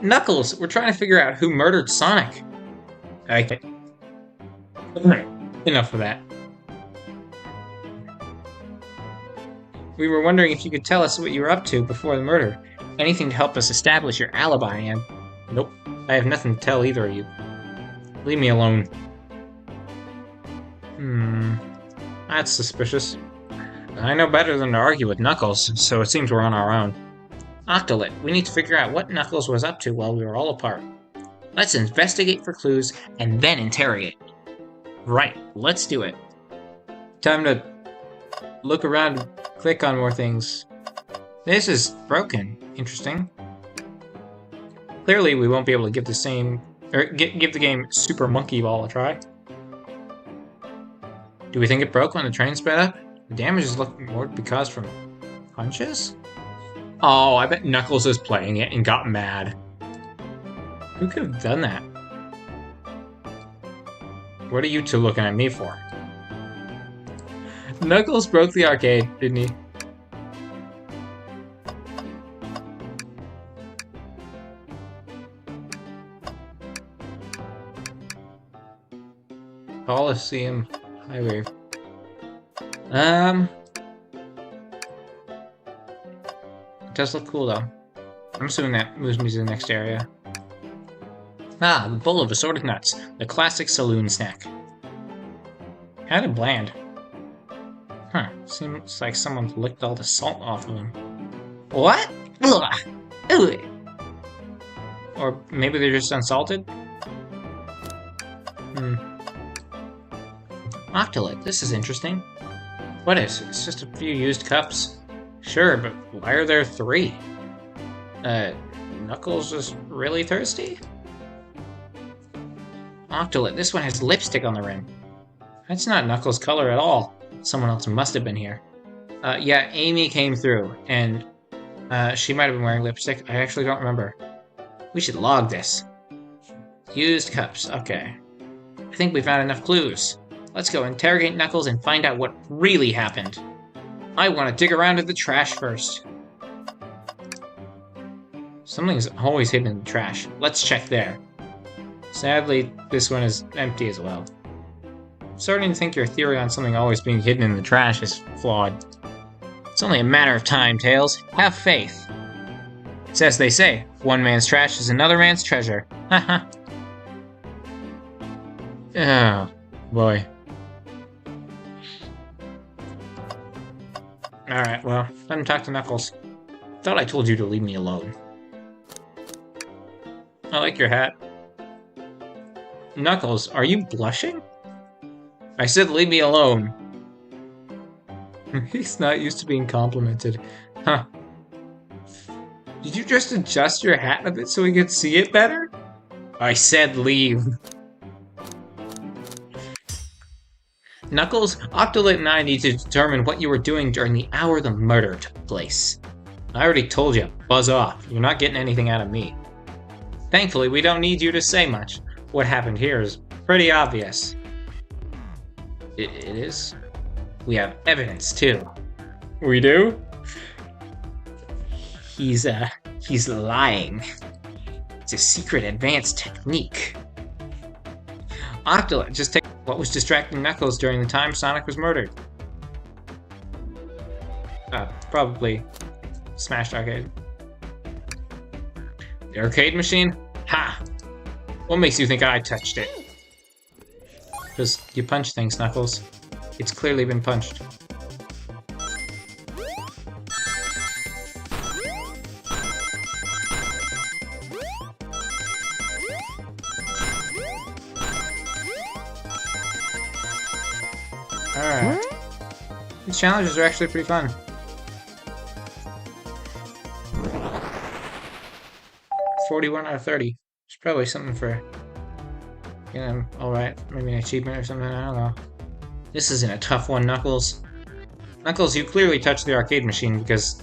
Knuckles, we're trying to figure out who murdered Sonic. Okay. Enough of that. We were wondering if you could tell us what you were up to before the murder. Anything to help us establish your alibi, and... Nope. I have nothing to tell either of you. Leave me alone. That's suspicious. I know better than to argue with Knuckles, so it seems we're on our own. Octolit, we need to figure out what Knuckles was up to while we were all apart. Let's investigate for clues, and then interrogate. Right, let's do it. Time to look around and click on more things. This is broken. Interesting. Clearly, we won't be able to give give the game Super Monkey Ball a try. Do we think it broke when the train sped up? The damage is looking more to be caused from punches? Oh, I bet Knuckles was playing it and got mad. Who could have done that? What are you two looking at me for? Knuckles broke the arcade, didn't he? Coliseum Highway. It does look cool though. I'm assuming that moves me to the next area. Ah, the bowl of assorted nuts. The classic saloon snack. Kind of bland. Huh, seems like someone licked all the salt off of them. What? Ugh. Or maybe they're just unsalted? Octolit, this is interesting. What is it? It's just a few used cups. Sure, but why are there 3? Knuckles just really thirsty? Octolit, this one has lipstick on the rim. That's not Knuckles' color at all. Someone else must have been here. Yeah, Amy came through, and she might have been wearing lipstick. I actually don't remember. We should log this. Used cups, okay. I think we found enough clues. Let's go interrogate Knuckles and find out what really happened. I want to dig around in the trash first. Something's always hidden in the trash. Let's check there. Sadly, this one is empty as well. I'm starting to think your theory on something always being hidden in the trash is flawed. It's only a matter of time, Tails. Have faith. It's as they say, one man's trash is another man's treasure. Haha. Oh, boy. Alright, well, let him talk to Knuckles. Thought I told you to leave me alone. I like your hat. Knuckles, are you blushing? I said leave me alone. He's not used to being complimented. Huh. Did you just adjust your hat a bit so we could see it better? I said leave. Knuckles, Octolit and I need to determine what you were doing during the hour the murder took place. I already told you, buzz off. You're not getting anything out of me. Thankfully, we don't need you to say much. What happened here is pretty obvious. It is? We have evidence, too. We do? He's lying. It's a secret advanced technique. Octolit, just take what was distracting Knuckles during the time Sonic was murdered. Probably Smashed Arcade. The arcade machine? Ha! What makes you think I touched it? Because you punch things, Knuckles. It's clearly been punched. Alright. These challenges are actually pretty fun. $41 out of 30. It's probably something for, you know, alright, maybe an achievement or something, I don't know. This isn't a tough one, Knuckles. Knuckles, you clearly touched the arcade machine because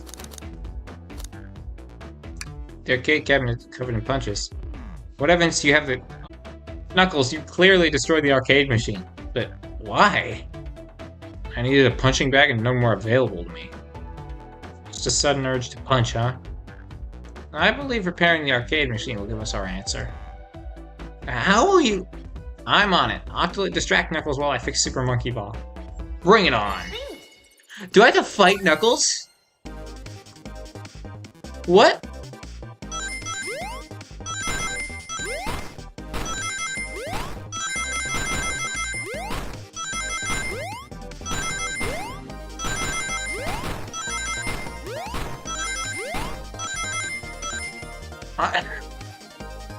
the arcade cabinet is covered in punches. What evidence do you have that... Knuckles, you clearly destroyed the arcade machine. But why? I needed a punching bag and no more available to me. Just a sudden urge to punch, huh? I believe repairing the arcade machine will give us our answer. How will you... I'm on it. Octolit, distract Knuckles while I fix Super Monkey Ball. Bring it on! Do I have to fight Knuckles? What?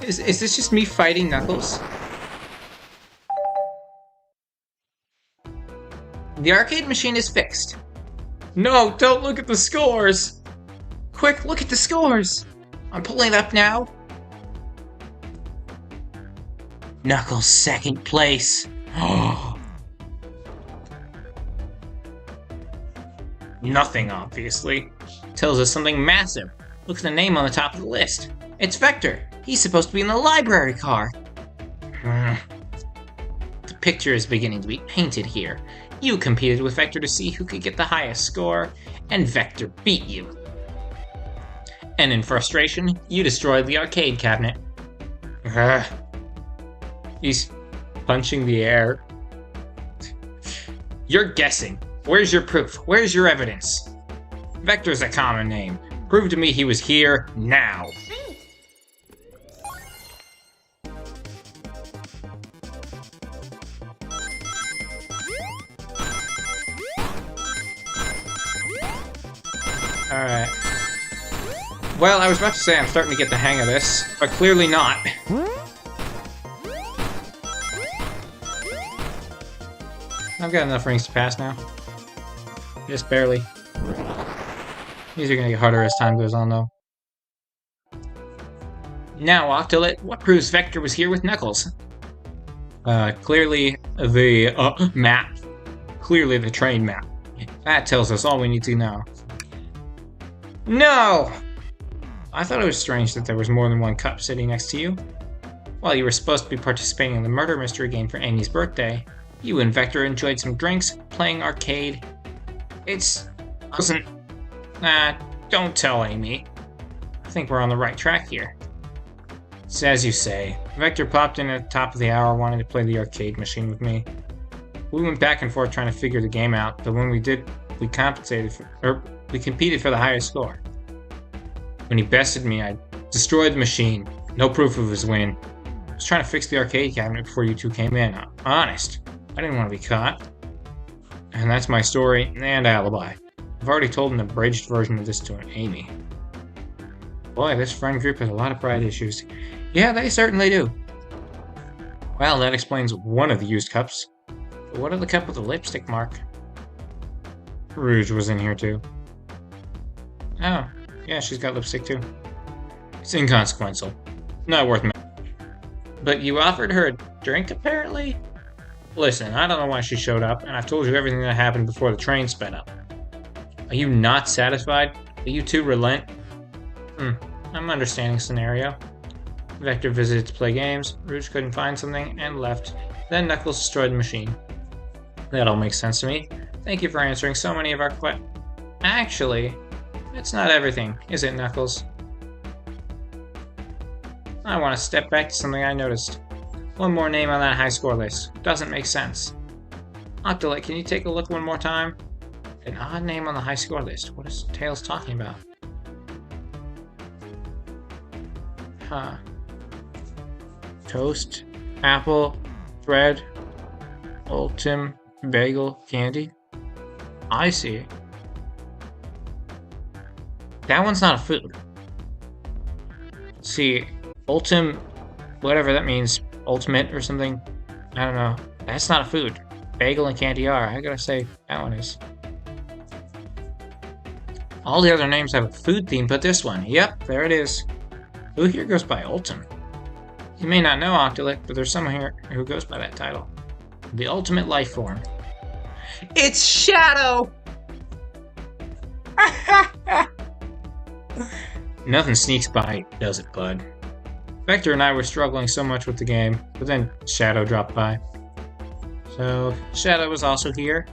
Is this just me fighting Knuckles? The arcade machine is fixed. No, don't look at the scores! Quick, look at the scores! I'm pulling it up now. Knuckles, second place. Nothing, obviously. Tells us something massive. Look at the name on the top of the list. It's Vector. He's supposed to be in the library car. The picture is beginning to be painted here. You competed with Vector to see who could get the highest score, and Vector beat you. And in frustration, you destroyed the arcade cabinet. He's punching the air. You're guessing. Where's your proof? Where's your evidence? Vector's a common name. Prove to me he was here now. Alright. Well, I was about to say I'm starting to get the hang of this, but clearly not. I've got enough rings to pass now. Just barely. These are gonna get harder as time goes on, though. Now, Octolet, what proves Vector was here with Knuckles? Clearly the map. Clearly the train map. That tells us all we need to know. No! I thought it was strange that there was more than one cup sitting next to you. While you were supposed to be participating in the murder mystery game for Amy's birthday, you and Vector enjoyed some drinks, playing arcade. Wasn't... don't tell Amy. I think we're on the right track here. It's as you say. Vector popped in at the top of the hour wanting to play the arcade machine with me. We went back and forth trying to figure the game out, but when we did, we competed for the highest score. When he bested me, I destroyed the machine. No proof of his win. I was trying to fix the arcade cabinet before you two came in. Honest. I didn't want to be caught. And that's my story and alibi. I've already told an abridged version of this to Amy. Boy, this friend group has a lot of pride issues. Yeah, they certainly do. Well, that explains one of the used cups. But what of the cup with the lipstick mark? Rouge was in here too. Oh, yeah, she's got lipstick too. It's inconsequential. Not worth it. But you offered her a drink, apparently? Listen, I don't know why she showed up, and I've told you everything that happened before the train sped up. Are you not satisfied? Will you two relent? I'm understanding scenario. Vector visited to play games, Rouge couldn't find something, and left. Then Knuckles destroyed the machine. That all makes sense to me. Thank you for answering so many of our questions. Actually, that's not everything, is it, Knuckles? I want to step back to something I noticed. One more name on that high score list. Doesn't make sense. Octolet, can you take a look one more time? An odd name on the high score list. What is Tails talking about? Huh. Toast, apple, bread, Ultim, bagel, candy. I see. That one's not a food. See, Ultim, whatever that means, ultimate or something. I don't know. That's not a food. Bagel and candy are. I gotta say, that one is. All the other names have a food theme, but this one, yep, there it is. Who here goes by Ultim? You may not know Octolet, but there's someone here who goes by that title. The ultimate life form. It's Shadow! Nothing sneaks by, does it, bud? Vector and I were struggling so much with the game, but then Shadow dropped by. So, Shadow was also here.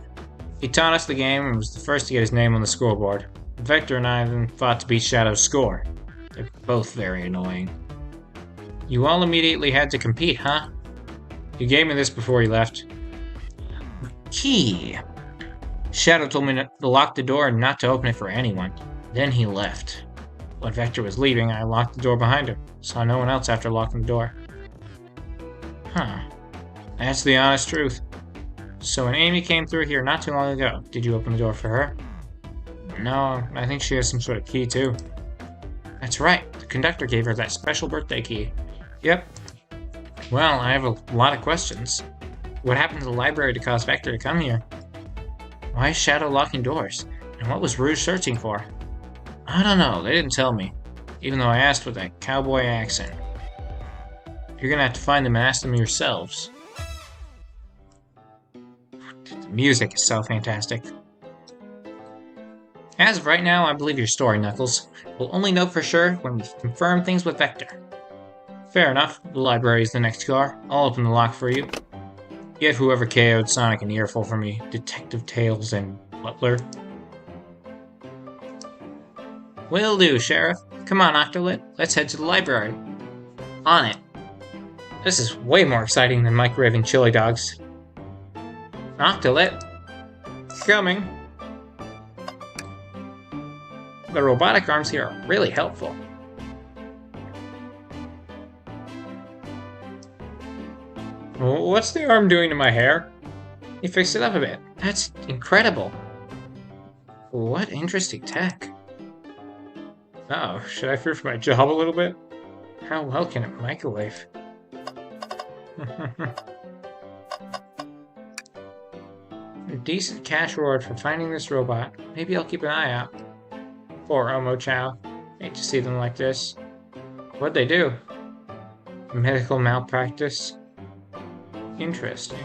He taught us the game and was the first to get his name on the scoreboard. Vector and I then fought to beat Shadow's score. They're both very annoying. You all immediately had to compete, huh? You gave me this before you left. Key. Shadow told me to lock the door and not to open it for anyone. Then he left. When Vector was leaving, I locked the door behind him. Saw no one else after locking the door. Huh. That's the honest truth. So when Amy came through here not too long ago, did you open the door for her? No, I think she has some sort of key too. That's right, the conductor gave her that special birthday key. Yep. Well, I have a lot of questions. What happened to the library to cause Vector to come here? Why is Shadow locking doors? And what was Rouge searching for? I don't know, they didn't tell me. Even though I asked with that cowboy accent. You're gonna have to find them and ask them yourselves. The music is so fantastic. As of right now, I believe your story, Knuckles. We'll only know for sure when we've confirmed things with Vector. Fair enough. The library is the next car. I'll open the lock for you. Give whoever KO'd Sonic an earful for me, Detective Tails and Butler. Will do, Sheriff. Come on, Octolit. Let's head to the library. On it. This is way more exciting than microwaving chili dogs. Octolit. Coming. The robotic arms here are really helpful. What's the arm doing to my hair? You fixed it up a bit. That's incredible. What interesting tech. Uh-oh, should I fear for my job a little bit? How well can it microwave? A decent cash reward for finding this robot. Maybe I'll keep an eye out. Poor Omo Chow. Hate to see them like this. What'd they do? Medical malpractice? Interesting.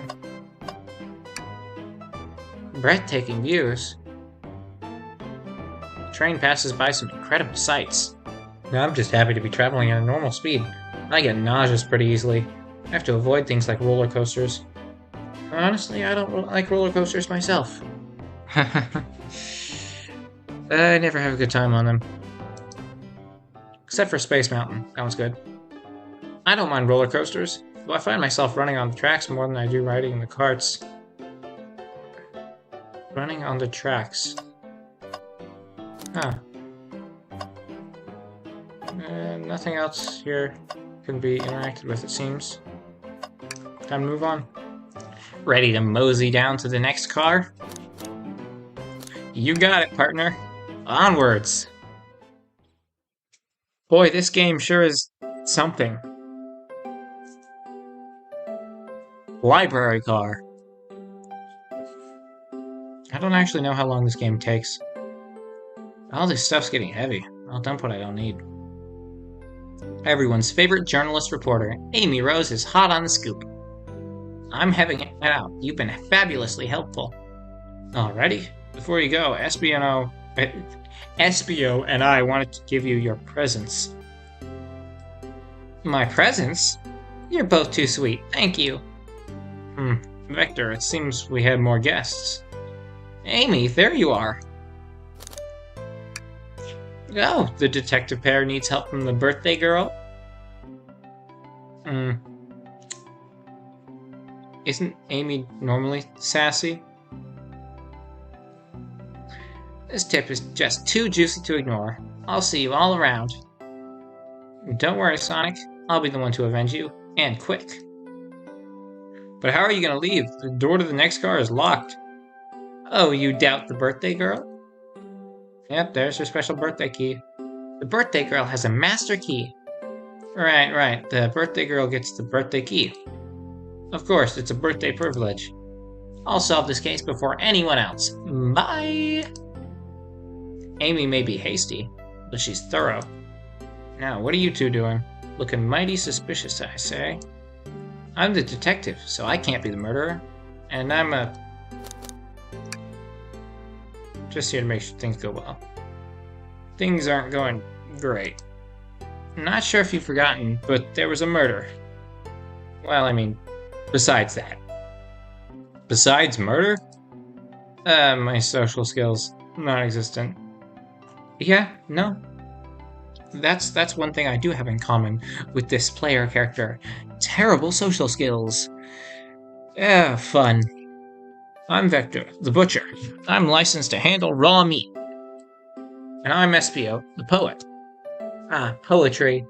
Breathtaking views. The train passes by some incredible sights. Now I'm just happy to be traveling at a normal speed. I get nauseous pretty easily. I have to avoid things like roller coasters. Honestly, I don't like roller coasters myself. I never have a good time on them. Except for Space Mountain. That one's good. I don't mind roller coasters, though I find myself running on the tracks more than I do riding in the carts. Running on the tracks. Huh. Nothing else here can be interacted with, it seems. Time to move on. Ready to mosey down to the next car? You got it, partner. Onwards! Boy, this game sure is something. Library car. I don't actually know how long this game takes. All this stuff's getting heavy. I'll dump what I don't need. Everyone's favorite journalist reporter, Amy Rose, is hot on the scoop. I'm having it out. You've been fabulously helpful. Alrighty. Before you go, Espio and I wanted to give you your presents. My presents? You're both too sweet. Thank you. Vector, it seems we had more guests. Amy, there you are. Oh, the detective pair needs help from the birthday girl? Isn't Amy normally sassy? This tip is just too juicy to ignore. I'll see you all around. Don't worry, Sonic. I'll be the one to avenge you, and quick. But how are you gonna leave? The door to the next car is locked. Oh, you doubt the birthday girl? Yep, there's her special birthday key. The birthday girl has a master key. Right. The birthday girl gets the birthday key. Of course, it's a birthday privilege. I'll solve this case before anyone else. Bye! Amy may be hasty, but she's thorough. Now, what are you two doing? Looking mighty suspicious, I say. I'm the detective, so I can't be the murderer. And I'm just here to make sure things go well. Things aren't going great. I'm not sure if you've forgotten, but there was a murder. Well, I mean, besides that. Besides murder? My social skills, non-existent. Yeah, no. That's one thing I do have in common with this player character. Terrible social skills. Yeah, fun. I'm Vector, the butcher. I'm licensed to handle raw meat. And I'm Espio, the poet. Poetry.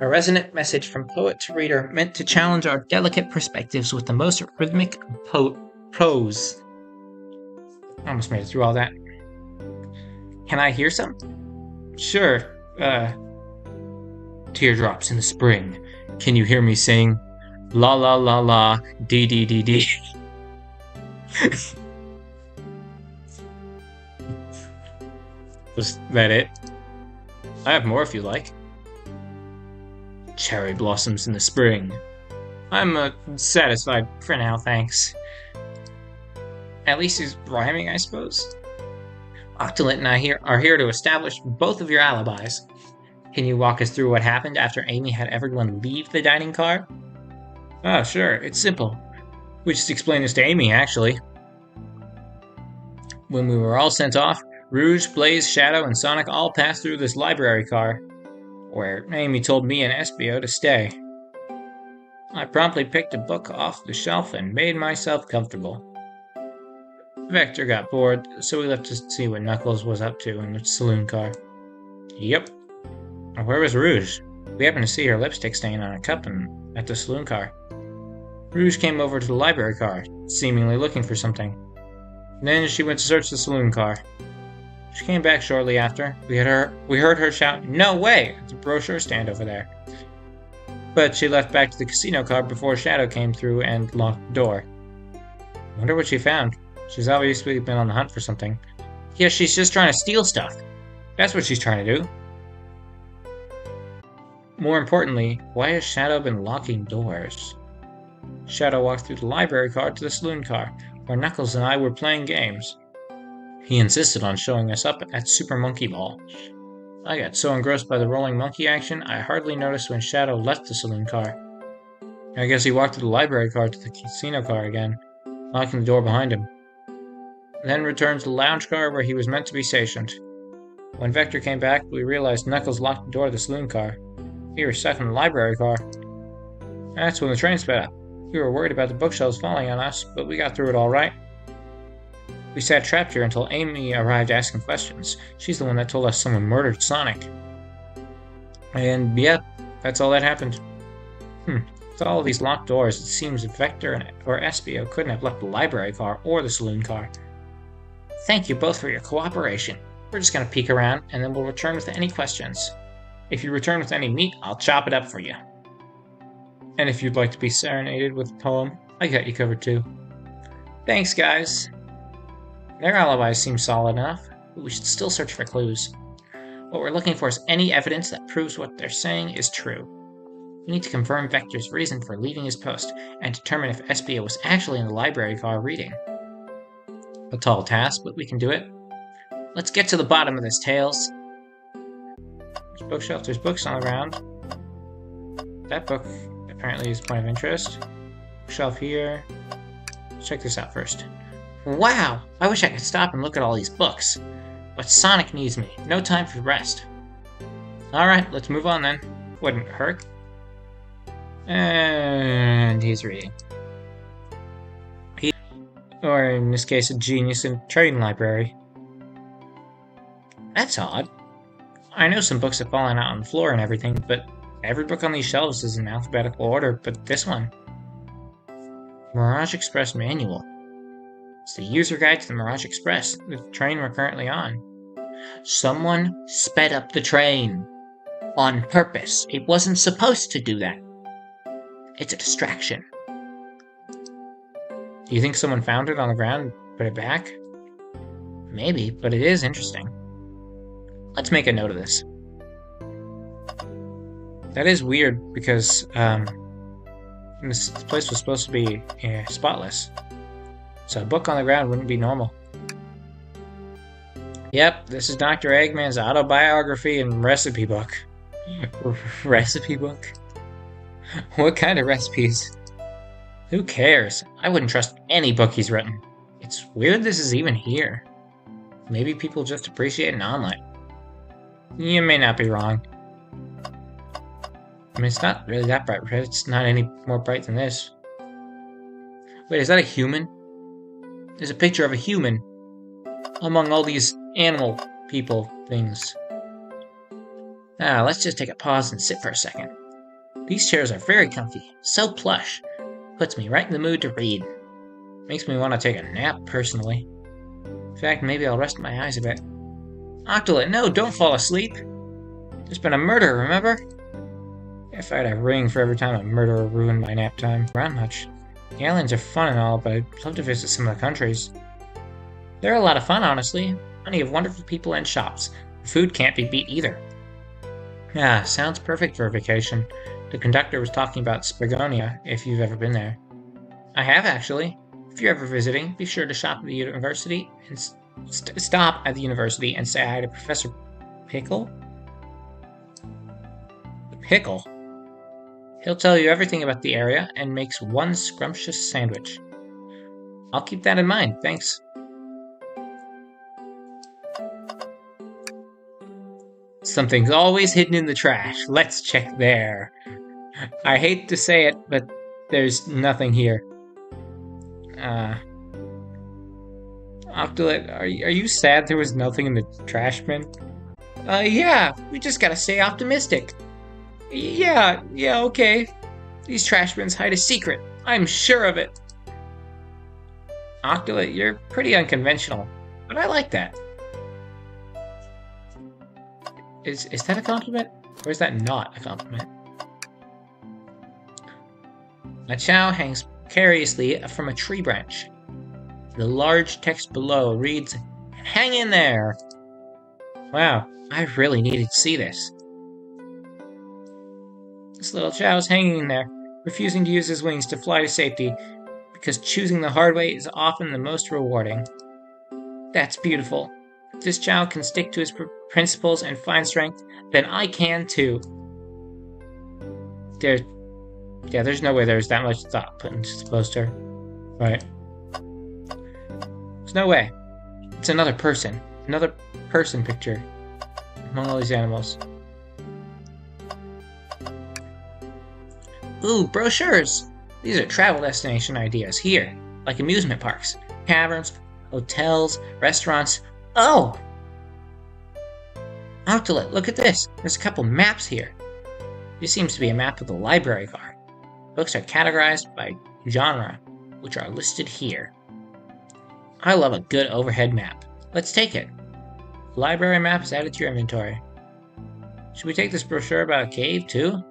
A resonant message from poet to reader meant to challenge our delicate perspectives with the most rhythmic prose. I almost made it through all that. Can I hear some? Sure. Teardrops in the spring. Can you hear me sing? La la la la, dee dee dee dee. Was that it? I have more if you like. Cherry blossoms in the spring. I'm satisfied for now, thanks. At least he's rhyming, I suppose. Octolet and I are here to establish both of your alibis. Can you walk us through what happened after Amy had everyone leave the dining car? Oh, sure, it's simple. We just explained this to Amy, actually. When we were all sent off, Rouge, Blaze, Shadow, and Sonic all passed through this library car, where Amy told me and Espio to stay. I promptly picked a book off the shelf and made myself comfortable. Vector got bored, so we left to see what Knuckles was up to in the saloon car. Yep. Where was Rouge? We happened to see her lipstick stain on a cup at the saloon car. Rouge came over to the library car, seemingly looking for something. Then she went to search the saloon car. She came back shortly after. We heard her shout, "No way!" at the brochure stand over there. But she left back to the casino car before Shadow came through and locked the door. Wonder what she found. She's obviously been on the hunt for something. Yeah, she's just trying to steal stuff. That's what she's trying to do. More importantly, why has Shadow been locking doors? Shadow walked through the library car to the saloon car, where Knuckles and I were playing games. He insisted on showing us up at Super Monkey Ball. I got so engrossed by the rolling monkey action, I hardly noticed when Shadow left the saloon car. I guess he walked to the library car to the casino car again, locking the door behind him. Then returned to the lounge car where he was meant to be stationed. When Vector came back, we realized Knuckles locked the door of the saloon car. We were stuck in the library car. That's when the train sped up. We were worried about the bookshelves falling on us, but we got through it all right. We sat trapped here until Amy arrived asking questions. She's the one that told us someone murdered Sonic. And yeah, that's all that happened. With all of these locked doors, it seems Vector or Espio couldn't have left the library car or the saloon car. Thank you both for your cooperation. We're just gonna peek around, and then we'll return with any questions. If you return with any meat, I'll chop it up for you. And if you'd like to be serenaded with a poem, I got you covered too. Thanks, guys. Their alibis seem solid enough, but we should still search for clues. What we're looking for is any evidence that proves what they're saying is true. We need to confirm Vector's reason for leaving his post, and determine if Espio was actually in the library car reading. A tall task, but we can do it. Let's get to the bottom of this, Tails. There's bookshelf, there's books all around. That book apparently is a point of interest. Bookshelf here. Let's check this out first. Wow! I wish I could stop and look at all these books. But Sonic needs me. No time for rest. Alright, let's move on then. Wouldn't hurt. And he's reading. Or in this case, a genius in train library. That's odd. I know some books have fallen out on the floor and everything, but every book on these shelves is in alphabetical order, but this one. Mirage Express Manual. It's the user guide to the Mirage Express, the train we're currently on. Someone sped up the train. On purpose. It wasn't supposed to do that. It's a distraction. Do you think someone found it on the ground and put it back? Maybe, but it is interesting. Let's make a note of this. That is weird because this place was supposed to be spotless. So a book on the ground wouldn't be normal. Yep, this is Dr. Eggman's autobiography and recipe book. Recipe book? What kind of recipes? Who cares? I wouldn't trust any book he's written. It's weird this is even here. Maybe people just appreciate an omelet. You may not be wrong. I mean, it's not really that bright, right? It's not any more bright than this. Wait, is that a human? There's a picture of a human among all these animal people things. Let's just take a pause and sit for a second. These chairs are very comfy, so plush. Puts me right in the mood to read. Makes me want to take a nap, personally. In fact, maybe I'll rest my eyes a bit. Octolet, no, don't fall asleep. There's been a murder, remember? If I had a ring for every time a murderer ruined my nap time. Around much. The islands are fun and all, but I'd love to visit some of the countries. They're a lot of fun, honestly. Plenty of wonderful people and shops. The food can't be beat either. Yeah, sounds perfect for a vacation. The conductor was talking about Spagonia, if you've ever been there. I have, actually. If you're ever visiting, be sure to stop at the university and say hi to Professor Pickle? Pickle? He'll tell you everything about the area and makes one scrumptious sandwich. I'll keep that in mind, thanks. Something's always hidden in the trash. Let's check there. I hate to say it, but there's nothing here. Octolet, are you sad there was nothing in the trash bin? Yeah, we just gotta stay optimistic. Yeah, okay. These trash bins hide a secret. I'm sure of it. Octolet, you're pretty unconventional, but I like that. Is that a compliment? Or is that not a compliment? A chow hangs precariously from a tree branch. The large text below reads, "Hang in there!" Wow, I really needed to see this. This little chow's hanging in there, refusing to use his wings to fly to safety, because choosing the hard way is often the most rewarding. That's beautiful. If this chow can stick to his principles and find strength, then I can too. There's no way there's that much thought put into this poster. Right. There's no way. It's another person picture among all these animals. Ooh, brochures! These are travel destination ideas here, like amusement parks, caverns, hotels, restaurants. Oh! Octolet, look at this. There's a couple maps here. This seems to be a map of the library card. Books are categorized by genre, which are listed here. I love a good overhead map. Let's take it. Library map is added to your inventory. Should we take this brochure about a cave, too?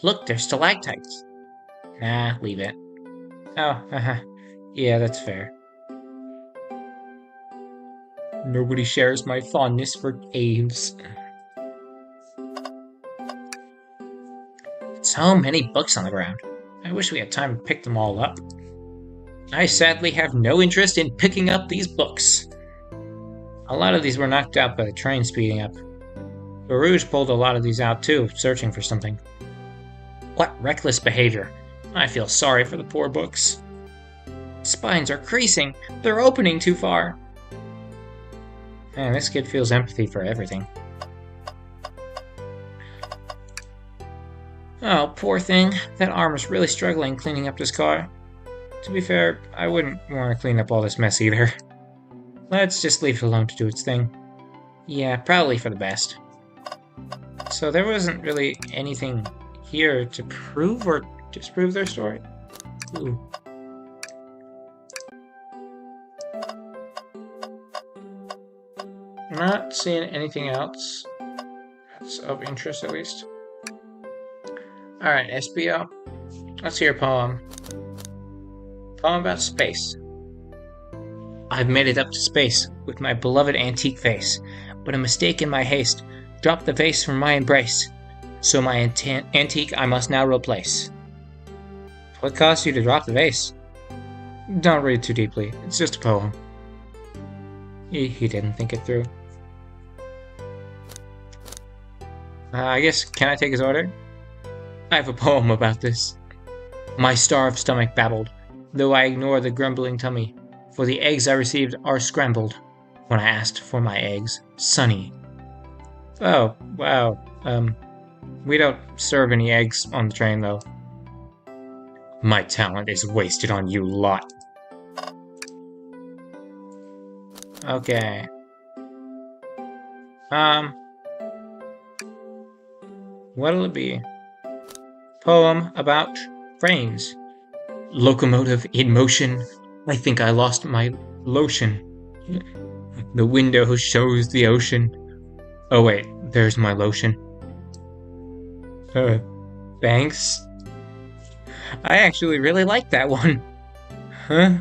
Look, there's stalactites. Nah, leave it. Oh, yeah, that's fair. Nobody shares my fondness for caves. So many books on the ground. I wish we had time to pick them all up. I sadly have no interest in picking up these books. A lot of these were knocked out by the train speeding up. Barouge pulled a lot of these out too, searching for something. What reckless behavior. I feel sorry for the poor books. Spines are creasing. They're opening too far. Man, this kid feels empathy for everything. Oh, poor thing. That arm is really struggling cleaning up this car. To be fair, I wouldn't want to clean up all this mess either. Let's just leave it alone to do its thing. Yeah, probably for the best. So there wasn't really anything here to prove or disprove their story? Ooh. Not seeing anything else that's of interest, at least. Alright, SBO. Let's hear a poem. Poem about space. I've made it up to space with my beloved antique vase, but a mistake in my haste dropped the vase from my embrace. So my antique I must now replace. What caused you to drop the vase? Don't read too deeply. It's just a poem. He didn't think it through. I guess, can I take his order? I have a poem about this. My starved stomach babbled, though I ignore the grumbling tummy, for the eggs I received are scrambled when I asked for my eggs sunny. Oh, wow. We don't serve any eggs on the train, though. My talent is wasted on you lot. Okay. What'll it be? Poem about trains. Locomotive in motion. I think I lost my lotion. The window shows the ocean. Oh wait, there's my lotion. Thanks. I actually really like that one. Huh?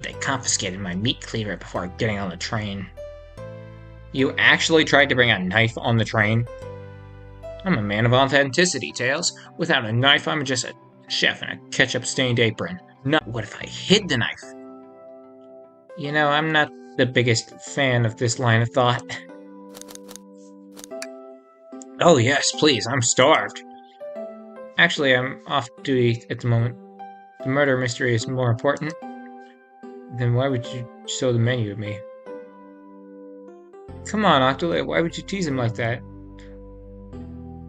They confiscated my meat cleaver before getting on the train. You actually tried to bring a knife on the train? I'm a man of authenticity, Tails. Without a knife, I'm just a chef in a ketchup-stained apron. Not what if I hid the knife? You know, I'm not the biggest fan of this line of thought. Oh yes, please, I'm starved. Actually, I'm off duty at the moment. The murder mystery is more important. Then why would you show the menu to me? Come on, Octolet, why would you tease him like that?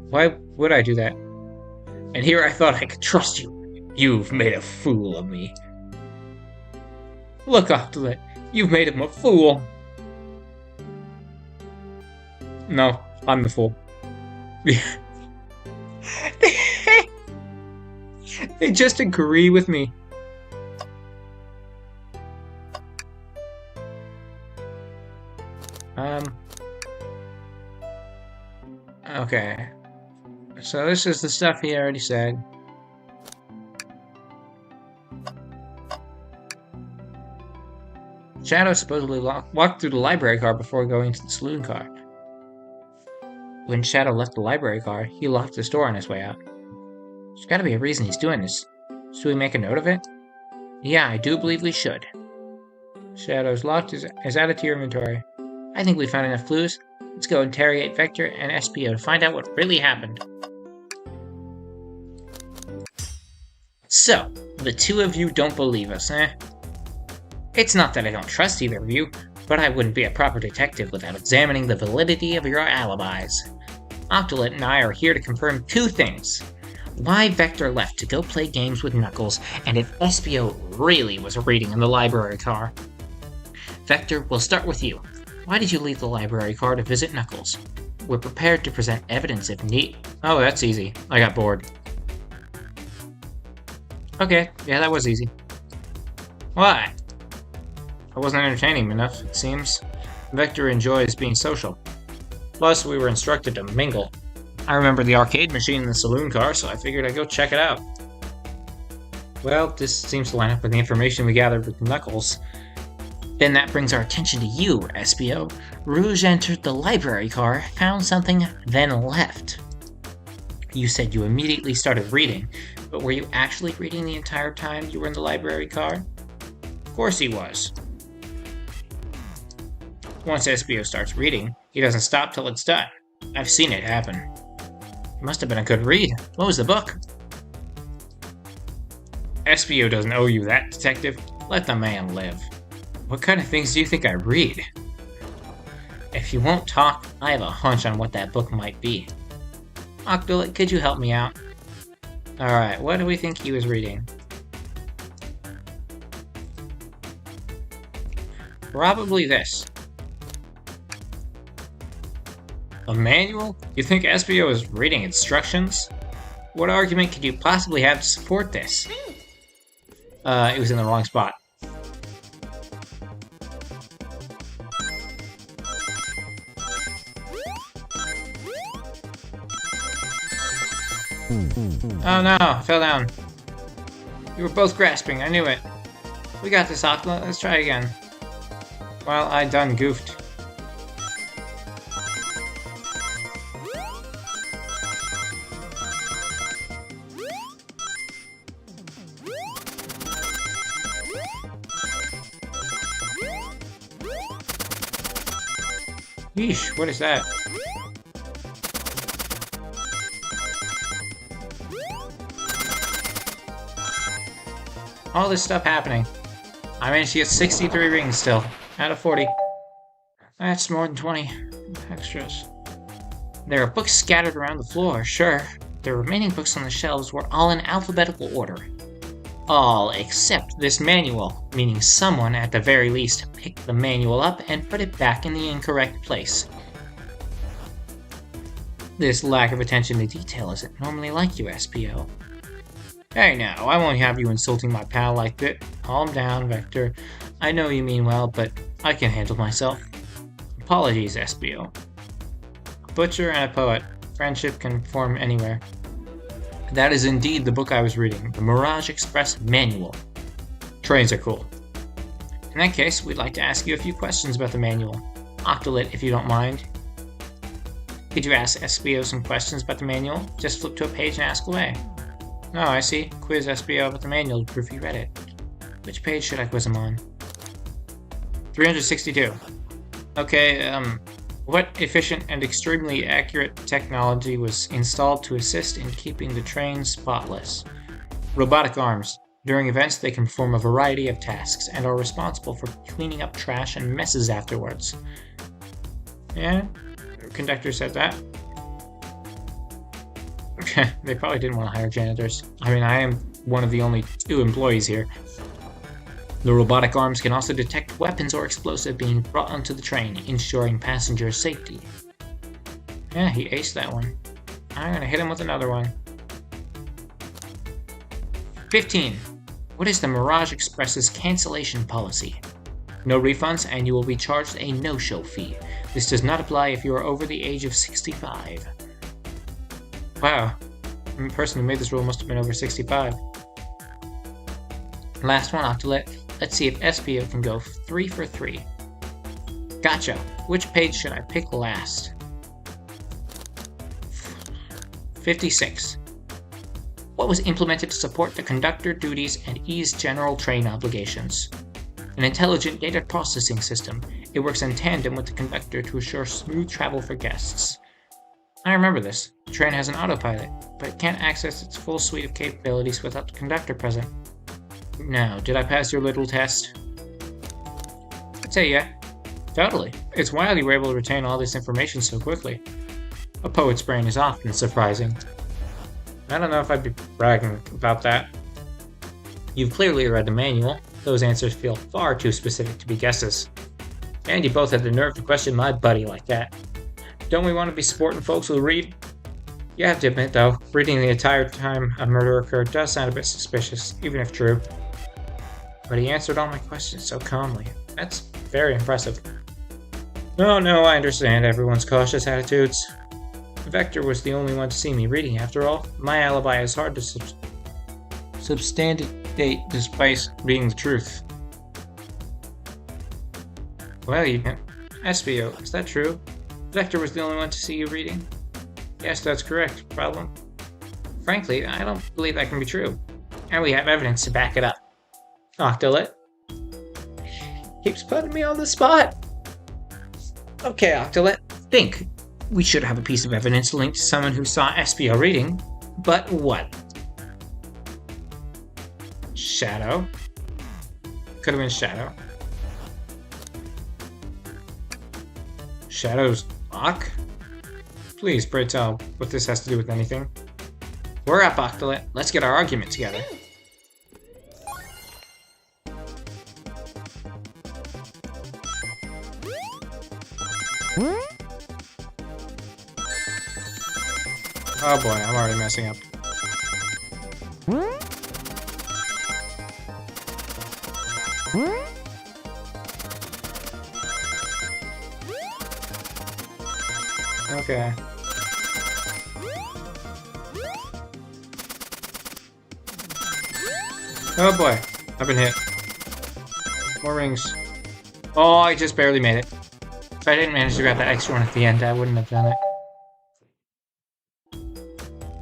Why would I do that? And here I thought I could trust you. You've made a fool of me. Look, Octolet, you've made him a fool. No, I'm the fool. They just agree with me. Okay. So this is the stuff he already said. Shadow supposedly walked through the library car before going to the saloon car. When Shadow left the library car, he locked the door on his way out. There's gotta be a reason he's doing this. Should we make a note of it? Yeah, I do believe we should. Shadow's locked is added to your inventory. I think we found enough clues. Let's go interrogate Vector and SPO to find out what really happened. So, the two of you don't believe us, eh? It's not that I don't trust either of you, but I wouldn't be a proper detective without examining the validity of your alibis. Octolet and I are here to confirm two things. Why Vector left to go play games with Knuckles, and if SPO really was reading in the library car. Vector, we'll start with you. Why did you leave the library car to visit Knuckles? We're prepared to present evidence if need. Oh, that's easy. I got bored. Okay, yeah, that was easy. Why? I wasn't entertaining enough, it seems. Vector enjoys being social. Plus, we were instructed to mingle. I remember the arcade machine in the saloon car, so I figured I'd go check it out. Well, this seems to line up with the information we gathered with Knuckles. Then that brings our attention to you, SPO. Rouge entered the library car, found something, then left. You said you immediately started reading, but were you actually reading the entire time you were in the library car? Of course he was. Once SPO starts reading, he doesn't stop till it's done. I've seen it happen. It must have been a good read. What was the book? SPO doesn't owe you that, detective. Let the man live. What kind of things do you think I read? If you won't talk, I have a hunch on what that book might be. Octolet, could you help me out? Alright, what do we think he was reading? Probably this. A manual? You think SPO is reading instructions? What argument could you possibly have to support this? It was in the wrong spot. Oh no, I fell down. You were both grasping, I knew it. We got this, Octolet, let's try again. Well, I done goofed. Yeesh, what is that? All this stuff happening. I managed to get 63 rings still, out of 40. That's more than 20 extras. There are books scattered around the floor, sure. The remaining books on the shelves were all in alphabetical order. All except this manual, meaning someone at the very least picked the manual up and put it back in the incorrect place. This lack of attention to detail isn't normally like you, SPO. Hey now, I won't have you insulting my pal like that. Calm down, Vector. I know you mean well, but I can handle myself. Apologies, SPO. butcher and a poet. Friendship can form anywhere. That is indeed the book I was reading, the Mirage Express Manual. Trains are cool. In that case, we'd like to ask you a few questions about the manual. Octolit, if you don't mind. Could you ask SBO some questions about the manual? Just flip to a page and ask away. Oh, I see. Quiz SBO about the manual to prove you read it. Which page should I quiz him on? 362. Okay, what efficient and extremely accurate technology was installed to assist in keeping the train spotless? Robotic arms. During events, they can perform a variety of tasks and are responsible for cleaning up trash and messes afterwards. Yeah, the conductor said that. They probably didn't want to hire janitors. I mean, I am one of the only 2 employees here. The robotic arms can also detect weapons or explosive being brought onto the train, ensuring passenger safety. Yeah, he aced that one. I'm gonna hit him with another one. 15. What is the Mirage Express's cancellation policy? No refunds, and you will be charged a no-show fee. This does not apply if you are over the age of 65. Wow, the person who made this rule must have been over 65. Last one, Octolit. Let's see if SBO can go 3 for 3. Gotcha. Which page should I pick last? 56. What was implemented to support the conductor duties and ease general train obligations? An intelligent data processing system. It works in tandem with the conductor to assure smooth travel for guests. I remember this. The train has an autopilot, but it can't access its full suite of capabilities without the conductor present. Now, did I pass your little test? I'd say yeah. Totally. It's wild you were able to retain all this information so quickly. A poet's brain is often surprising. I don't know if I'd be bragging about that. You've clearly read the manual. Those answers feel far too specific to be guesses. And you both had the nerve to question my buddy like that. Don't we want to be sporting folks who read? You have to admit, though, reading the entire time a murder occurred does sound a bit suspicious, even if true. But he answered all my questions so calmly. That's very impressive. Oh no, I understand everyone's cautious attitudes. Vector was the only one to see me reading, after all. My alibi is hard to substantiate despite being the truth. Well, you can... SBO, is that true? Vector was the only one to see you reading? Yes, that's correct. Problem? Frankly, I don't believe that can be true. And we have evidence to back it up. Octolit. Keeps putting me on the spot. Okay, Octolit. Think. We should have a piece of evidence linked to someone who saw SBO reading. But what? Shadow. Could have been Shadow. Shadow's lock? Please, pray tell what this has to do with anything. We're up, Octolit. Let's get our argument together. Oh boy, I'm already messing up. Okay. Oh boy, I've been hit. More rings. Oh, I just barely made it. If I didn't manage to grab that extra one at the end, I wouldn't have done it.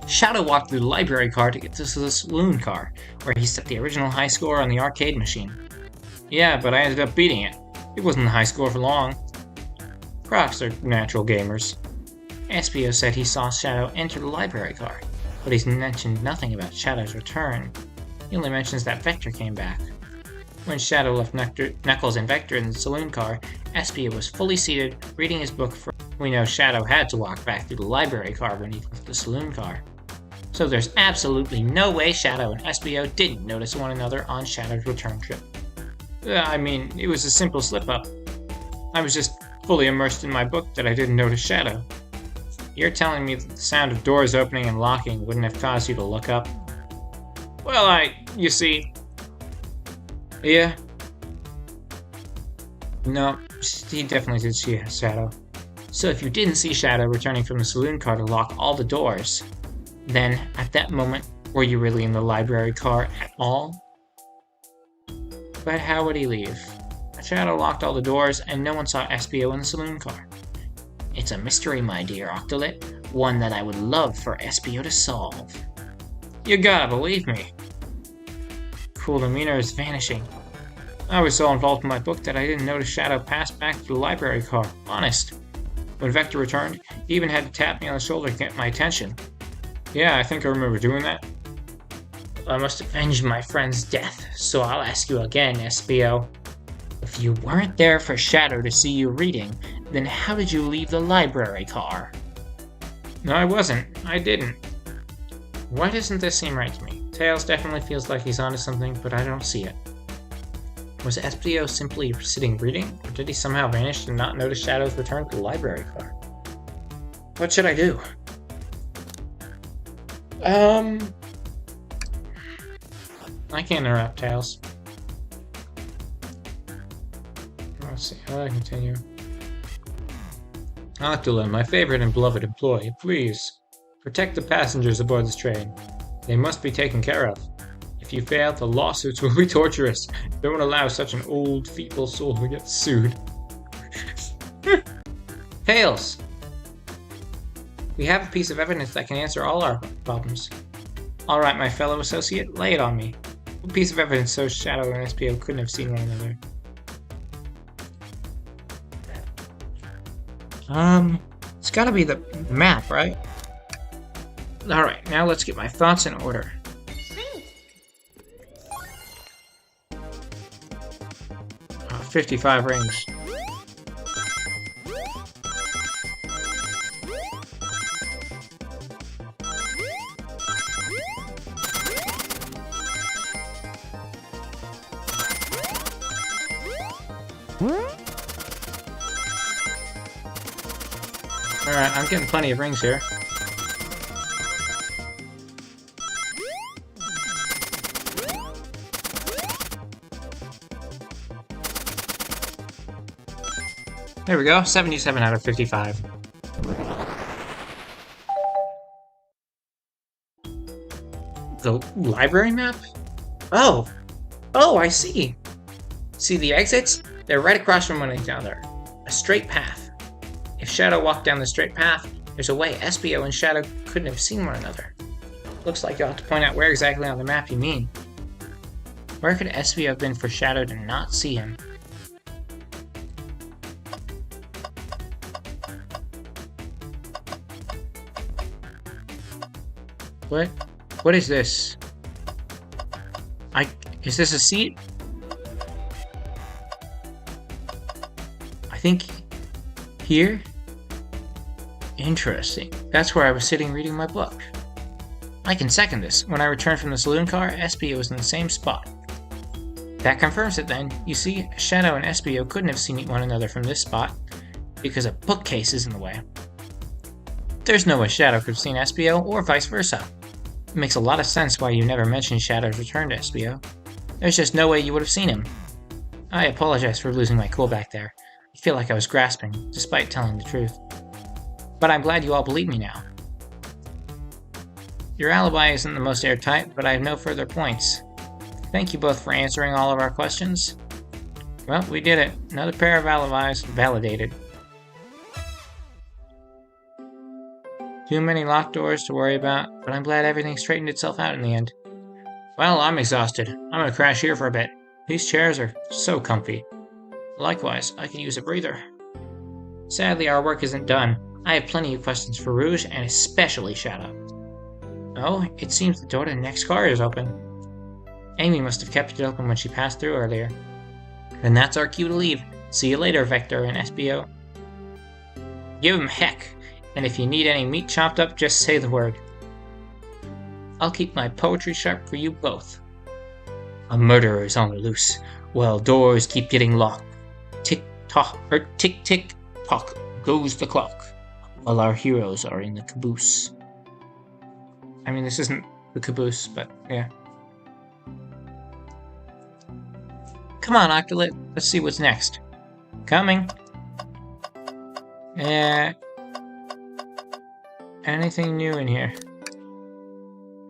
Shadow walked through the library car to get to the saloon car, where he set the original high score on the arcade machine. Yeah, but I ended up beating it. It wasn't the high score for long. Crocs are natural gamers. SBO said he saw Shadow enter the library car, but he's mentioned nothing about Shadow's return. He only mentions that Vector came back. When Shadow left Knuckles and Vector in the saloon car, SBO was fully seated, reading his book for... We know Shadow had to walk back through the library car when he left the saloon car. So there's absolutely no way Shadow and SBO didn't notice one another on Shadow's return trip. I mean, it was a simple slip-up. I was just fully immersed in my book that I didn't notice Shadow. You're telling me that the sound of doors opening and locking wouldn't have caused you to look up? Well, you see... Yeah. No, he definitely did see Shadow. So if you didn't see Shadow returning from the saloon car to lock all the doors, then at that moment, were you really in the library car at all? But how would he leave? Shadow locked all the doors, and no one saw SBO in the saloon car. It's a mystery, my dear Octolet, one that I would love for SBO to solve. You gotta believe me. Cool demeanor is vanishing. I was so involved in my book that I didn't notice Shadow pass back to the library car, honest. When Vector returned, he even had to tap me on the shoulder to get my attention. Yeah, I think I remember doing that. I must avenge my friend's death, so I'll ask you again, SBO. If you weren't there for Shadow to see you reading, then how did you leave the library car? No, I wasn't. I didn't. Why doesn't this seem right to me? Tails definitely feels like he's onto something, but I don't see it. Was SBO simply sitting reading, or did he somehow vanish and not notice Shadow's return to the library car? What should I do? I can't interrupt Tails. Let's see, how do I continue? Octolet, my favorite and beloved employee, please protect the passengers aboard this train. They must be taken care of. If you fail, the lawsuits will be torturous. Don't allow such an old, feeble soul to get sued. Tails! We have a piece of evidence that can answer all our problems. Alright, my fellow associate, lay it on me. What piece of evidence shows Shadow and SBO couldn't have seen one another? It's gotta be the map, right? Alright, now let's get my thoughts in order. 55 rings. Alright, I'm getting plenty of rings here. There we go, 77 out of 55. The library map? Oh! Oh, I see! See the exits? They're right across from one another. A straight path. If Shadow walked down the straight path, there's a way SBO and Shadow couldn't have seen one another. Looks like you'll have to point out where exactly on the map you mean. Where could SBO have been for Shadow to not see him? What? What is this? Is this a seat? I think here? Interesting. That's where I was sitting reading my book. I can second this. When I returned from the saloon car, SBO was in the same spot. That confirms it then. You see, Shadow and SBO couldn't have seen one another from this spot because a bookcase is in the way. There's no way Shadow could have seen SBO or vice versa. It makes a lot of sense why you never mentioned Shadow's return to SBO. There's just no way you would have seen him. I apologize for losing my cool back there. I feel like I was grasping, despite telling the truth. But I'm glad you all believe me now. Your alibi isn't the most airtight, but I have no further points. Thank you both for answering all of our questions. Well, we did it. Another pair of alibis validated. Too many locked doors to worry about, but I'm glad everything straightened itself out in the end. Well, I'm exhausted. I'm gonna crash here for a bit. These chairs are so comfy. Likewise, I can use a breather. Sadly, our work isn't done. I have plenty of questions for Rouge, and especially Shadow. Oh, it seems the door to the next car is open. Amy must have kept it open when she passed through earlier. Then that's our cue to leave. See you later, Vector and SBO. Give him heck, and if you need any meat chopped up, just say the word. I'll keep my poetry sharp for you both. A murderer is on the loose, while doors keep getting locked. Tick-tock, or tick-tick-tock goes the clock, while our heroes are in the caboose. I mean, this isn't the caboose, but yeah. Come on, Octolet, let's see what's next. Coming. Eh, anything new in here?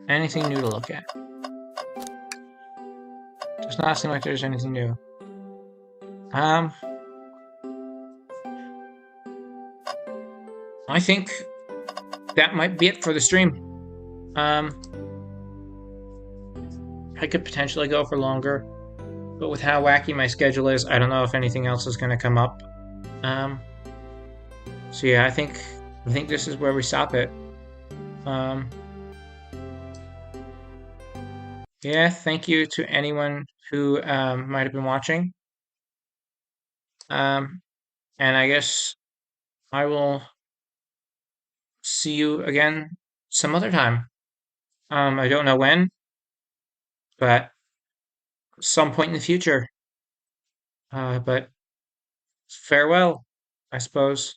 Anything new to look at? Does not seem like there's anything new. Um, I think that might be it for the stream. Um, I could potentially go for longer, but with how wacky my schedule is, I don't know if anything else is going to come up. Um, so yeah, I think this is where we stop it. Um, yeah, thank you to anyone who might have been watching. Um, and I guess I will see you again some other time. I don't know when, but some point in the future. But farewell, I suppose.